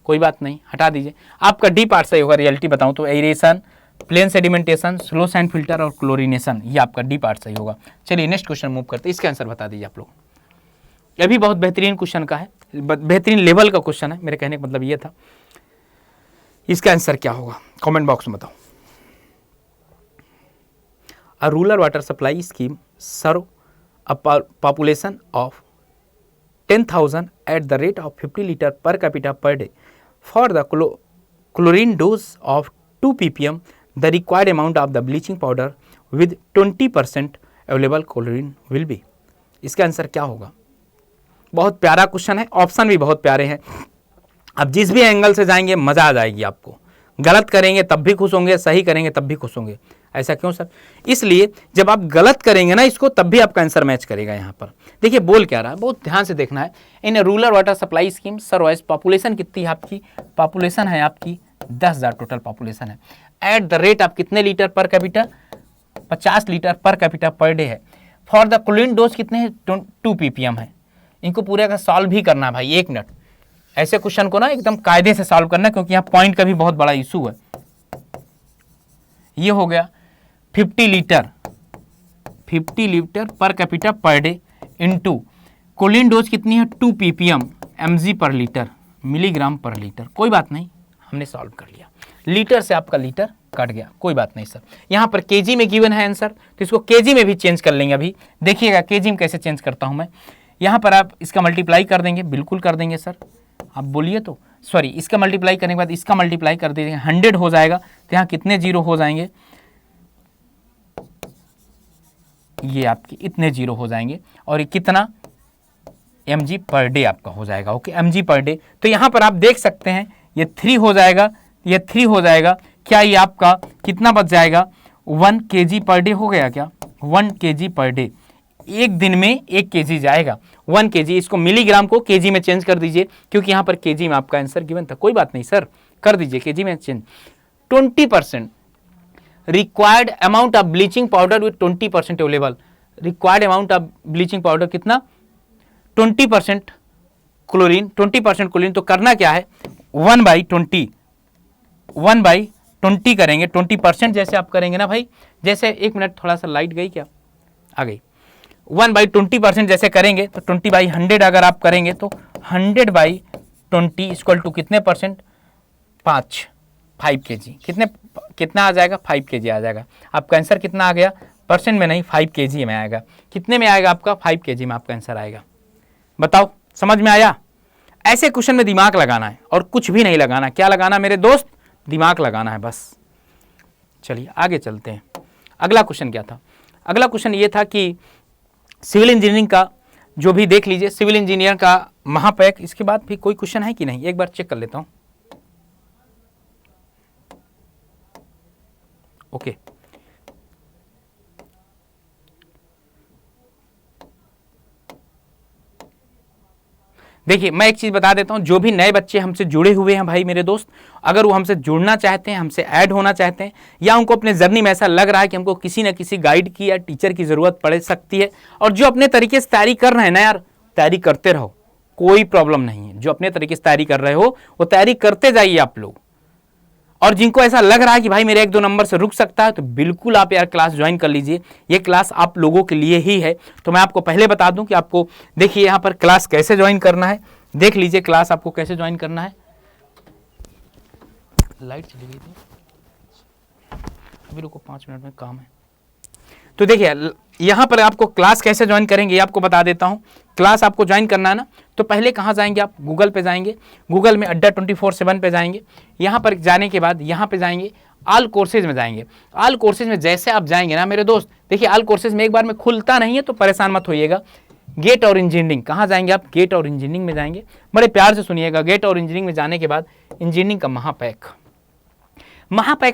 कोई बात नहीं, हटा दीजिए। आपका डी पार्ट सही होगा, रियलिटी बताऊं तो aeration, plain sedimentation, slow sand filter और क्लोरीनेशन, ये आपका डी पार्ट सही होगा। चलिए नेक्स्ट क्वेश्चन मूव करते हैं, इसका आंसर बता दीजिए आप लोग। ये भी बहुत बेहतरीन क्वेश्चन का है, बेहतरीन लेवल का क्वेश्चन है, मेरे कहने का मतलब ये था। इसका आंसर क्या होगा कमेंट बॉक्स में बताओ। A rural water supply scheme serve a population of 10,000 at the rate of 50 liter per capita per day. For the chlorine dose of 2 ppm, the required amount of the bleaching powder with 20% available chlorine will be. इसका answer क्या होगा? बहुत प्यारा question है, option भी बहुत प्यारे हैं। अब जिस भी एंगल से जाएंगे मजा आ जाएगी आपको। गलत करेंगे तब भी खुश होंगे, सही करेंगे तब भी खुश होंगे। ऐसा क्यों सर? इसलिए जब आप गलत करेंगे ना इसको, तब भी आपका आंसर मैच करेगा। यहाँ पर देखिए बोल क्या रहा है, बहुत ध्यान से देखना है। In rural water supply scheme serves population कितनी है आपकी? पॉपुलेशन है आपकी 10,000 टोटल पॉपुलेशन है। एट द रेट आप कितने litre per capita? 50 litre per capita per day है। फॉर द क्लोरीन डोज कितने हैं? 2 ppm है। इनको पूरे का सॉल्व भी करना है भाई, 1 मिनट। ऐसे क्वेश्चन को ना एकदम कायदे से सॉल्व करना, क्योंकि यहाँ पॉइंट का भी बहुत बड़ा इशू है। ये हो गया 50 litre per capita per day into chlorine dose कितनी है? 2 ppm mg पर लीटर, मिलीग्राम पर लीटर। कोई बात नहीं, हमने सॉल्व कर लिया। लीटर से आपका लीटर कट गया, कोई बात नहीं सर। यहाँ पर केजी में गिवन है आंसर, तो इसको केजी में भी चेंज कर लेंगे। अभी देखिएगा केजी में कैसे चेंज करता हूँ मैं। यहाँ पर आप इसका मल्टीप्लाई कर देंगे, बिल्कुल कर देंगे सर, आप बोलिए तो। सॉरी, इसका मल्टीप्लाई करने के बाद इसका मल्टीप्लाई कर देंगे, 100 हो जाएगा। तो यहाँ कितने जीरो हो जाएंगे? ये आपके इतने जीरो हो जाएंगे, और ये कितना? mg पर डे आपका हो जाएगा। Okay, mg per day. तो यहाँ पर आप देख सकते हैं ये 3 हो जाएगा, ये 3 हो जाएगा। क्या ये आपका कितना बच जाएगा? 1 kg पर डे हो गया क्या? 1 kg पर डे। एक दिन में 1 kg जाएगा, 1 kg। इसको मिलीग्राम को kg में चेंज कर दीजिए, क्योंकि यहाँ पर kg में आपका आंसर गिवन था। कोई बात नहीं सर, कर दीजिए kg में change. 20% required amount of bleaching powder with 20% available. Required amount of bleaching powder कितना? 20% क्लोरीन, 20% क्लोरीन। तो करना क्या है? 1/20 करेंगे। 20% जैसे आप करेंगे ना भाई, जैसे 1 मिनट, थोड़ा सा लाइट गई क्या? आ गई। 1/20% जैसे करेंगे तो 20/100 अगर आप करेंगे तो 100/20 इक्वल टू कितने परसेंट? 5 kg। कितना आ जाएगा? 5 kg आ जाएगा। आपका आंसर कितना आ गया? परसेंट में नहीं, 5 kg में आएगा। कितने में आएगा आपका? 5 kg में आपका आंसर आएगा। बताओ, समझ में आया? ऐसे क्वेश्चन में दिमाग लगाना है और कुछ भी नहीं लगाना। क्या लगाना मेरे दोस्त? दिमाग लगाना है बस। चलिए आगे चलते हैं। अगला क्वेश्चन क्या था? अगला क्वेश्चन ये था कि सिविल इंजीनियरिंग का जो भी देख लीजिए, सिविल इंजीनियर का महापैक। इसके बाद भी कोई क्वेश्चन है कि नहीं, एक बार चेक कर लेता हूं। ओके, देखिए मैं एक चीज़ बता देता हूं, जो भी नए बच्चे हमसे जुड़े हुए हैं भाई मेरे दोस्त, अगर वो हमसे जुड़ना चाहते हैं, हमसे ऐड होना चाहते हैं, या उनको अपने जर्नी में ऐसा लग रहा है कि हमको किसी न किसी गाइड की या टीचर की ज़रूरत पड़ सकती है, और जो अपने तरीके से तैयारी कर रहे हैं ना यार, तैयारी करते रहो, कोई प्रॉब्लम नहीं है। जो अपने तरीके से तैयारी कर रहे हो वो तैयारी करते जाइए आप लोग। और जिनको ऐसा लग रहा है कि भाई मेरे 1-2 नंबर से रुक सकता है, तो बिल्कुल आप यार क्लास ज्वाइन कर लीजिए। ये क्लास आप लोगों के लिए ही है। तो मैं आपको पहले बता दूं कि आपको देखिए यहाँ पर क्लास कैसे ज्वाइन करना है। देख लीजिए क्लास आपको कैसे ज्वाइन करना है। लाइट चली गई थी, अभी रुको 5 मिनट में काम है। तो देखिए यहाँ पर आपको क्लास कैसे ज्वाइन करेंगे ये आपको बता देता हूँ। क्लास आपको ज्वाइन करना है ना, तो पहले कहाँ जाएंगे आप? गूगल पे जाएंगे, गूगल में अड्डा 24/7 पे जाएंगे। यहाँ पर जाने के बाद यहाँ पे जाएंगे, ऑल कोर्सेज में जाएंगे। ऑल कोर्सेज में जैसे आप जाएंगे ना मेरे दोस्त, देखिए ऑल कोर्सेज में एक बार में खुलता नहीं है, तो परेशान मत होइएगा। गेट और इंजीनियरिंग, कहाँ जाएंगे आप? गेट और इंजीनियरिंग में जाएंगे। बड़े प्यार से सुनिएगा, गेट और इंजीनियरिंग में जाने के बाद इंजीनियरिंग का महापैक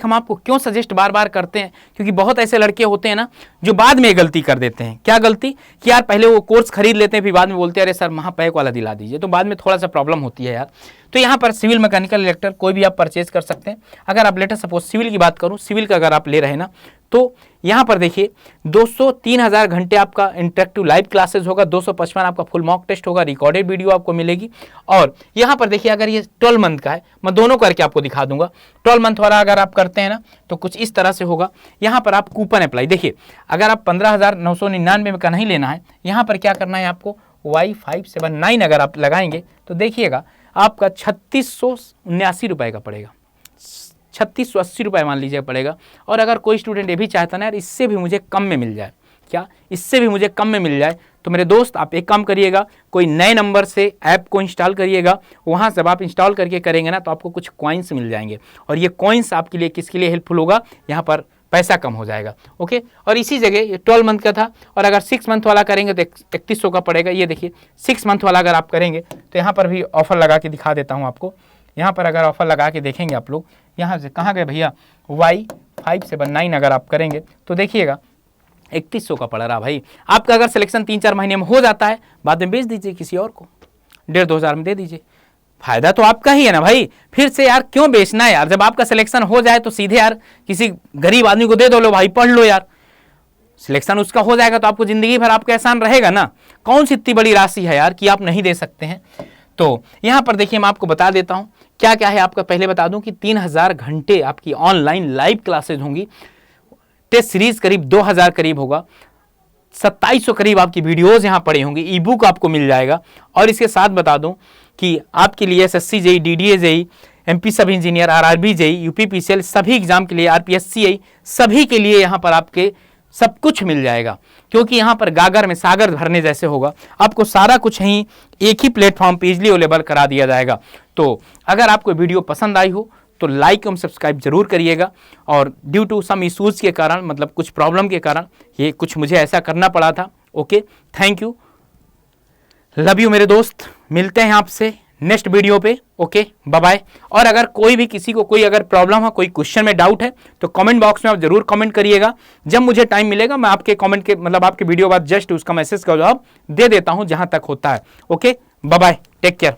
हम आपको क्यों सजेस्ट बार बार करते हैं? क्योंकि बहुत ऐसे लड़के होते हैं ना जो बाद में गलती कर देते हैं। क्या गलती? कि यार पहले वो कोर्स खरीद लेते हैं, फिर बाद में बोलते हैं अरे सर महापैक वाला दिला दीजिए, तो बाद में थोड़ा सा प्रॉब्लम होती है यार। तो यहाँ पर सिविल मैकेनिकल इलेक्टर कोई भी आप परचेज कर सकते हैं। अगर आप लेटर सपोज सिविल की बात करूँ, सिविल का अगर आप ले रहे हैं ना, तो यहाँ पर देखिए 203,000 घंटे आपका इंटरेक्टिव लाइव क्लासेस होगा, 255 आपका फुल मॉक टेस्ट होगा, रिकॉर्डेड वीडियो आपको मिलेगी। और यहाँ पर देखिए अगर ये 12 मंथ का है, मैं दोनों करके आपको दिखा दूंगा। 12 मंथ वाला अगर आप करते हैं ना, तो कुछ इस तरह से होगा। यहाँ पर आप कूपन अप्लाई, देखिए अगर आप 15,999 का नहीं लेना है, यहाँ पर क्या करना है आपको? Y579 अगर आप लगाएंगे तो देखिएगा आपका 3679 रुपये का पड़ेगा, 3680 रुपये मान लीजिए पड़ेगा। और अगर कोई स्टूडेंट ये भी चाहता ना यार इससे भी मुझे कम में मिल जाए, क्या इससे भी मुझे कम में मिल जाए, तो मेरे दोस्त आप एक काम करिएगा, कोई नए नंबर से ऐप को इंस्टॉल करिएगा। वहाँ जब आप इंस्टॉल करके करेंगे ना तो आपको कुछ कॉइन्स मिल जाएंगे, और ये कॉइन्स आपके लिए किसके लिए हेल्पफुल होगा, यहाँ पर पैसा कम हो जाएगा। ओके, और इसी जगह ये 12 मंथ का था, और अगर 6 मंथ वाला करेंगे तो 3100 का पड़ेगा। ये देखिए 6 मंथ वाला अगर आप करेंगे तो यहाँ पर भी ऑफर लगा के दिखा देता हूँ आपको। यहाँ पर अगर ऑफर लगा के देखेंगे आप लोग, यहाँ से कहाँ गए भैया, Y579 अगर आप करेंगे तो देखिएगा 3100 का पड़ रहा भाई। आपका अगर सिलेक्शन 3-4 महीने में हो जाता है, बाद में बेच दीजिए किसी और को, 1,500-2 हज़ार में दे दीजिए, फायदा तो आपका ही है ना भाई। फिर से यार क्यों बेचना है यार, जब आपका सिलेक्शन हो जाए तो सीधे यार किसी गरीब आदमी को दे दो, लो भाई पढ़ लो यार, सिलेक्शन उसका हो जाएगा तो आपको जिंदगी भर आपका एहसान रहेगा ना। कौन सी इतनी बड़ी राशि है यार कि आप नहीं दे सकते हैं। तो यहाँ पर देखिए मैं आपको बता देता हूँ क्या क्या है आपका। पहले बता दूं कि 3000 घंटे आपकी ऑनलाइन लाइव क्लासेज होंगी, टेस्ट सीरीज करीब 2000 करीब होगा, 2700 करीब आपकी वीडियोस यहाँ पड़ी होंगी, ई बुक आपको मिल जाएगा। और इसके साथ बता दूं कि आपके लिए SSC JE, DDA JE, MP sub engineer, RRB JE, UP PCL सभी एग्जाम के लिए, RPSC सभी के लिए यहाँ पर आपके सब कुछ मिल जाएगा, क्योंकि यहाँ पर गागर में सागर भरने जैसे होगा। आपको सारा कुछ ही एक ही प्लेटफॉर्म पे इजीली अवेलेबल करा दिया जाएगा। तो अगर आपको वीडियो पसंद आई हो तो लाइक एवं सब्सक्राइब जरूर करिएगा। और ड्यू टू सम इश्यूज़ के कारण, मतलब कुछ प्रॉब्लम के कारण ये कुछ मुझे ऐसा करना पड़ा था। Okay, thank you, love you मेरे दोस्त, मिलते हैं आपसे नेक्स्ट वीडियो पे। Okay, bye bye. और अगर कोई भी किसी को कोई अगर प्रॉब्लम है, कोई क्वेश्चन में डाउट है तो कमेंट बॉक्स में आप जरूर कमेंट करिएगा। जब मुझे टाइम मिलेगा मैं आपके कमेंट के मतलब आपके वीडियो बाद जस्ट उसका मैसेज का जवाब दे देता हूं जहां तक होता है। Okay, bye bye, take care.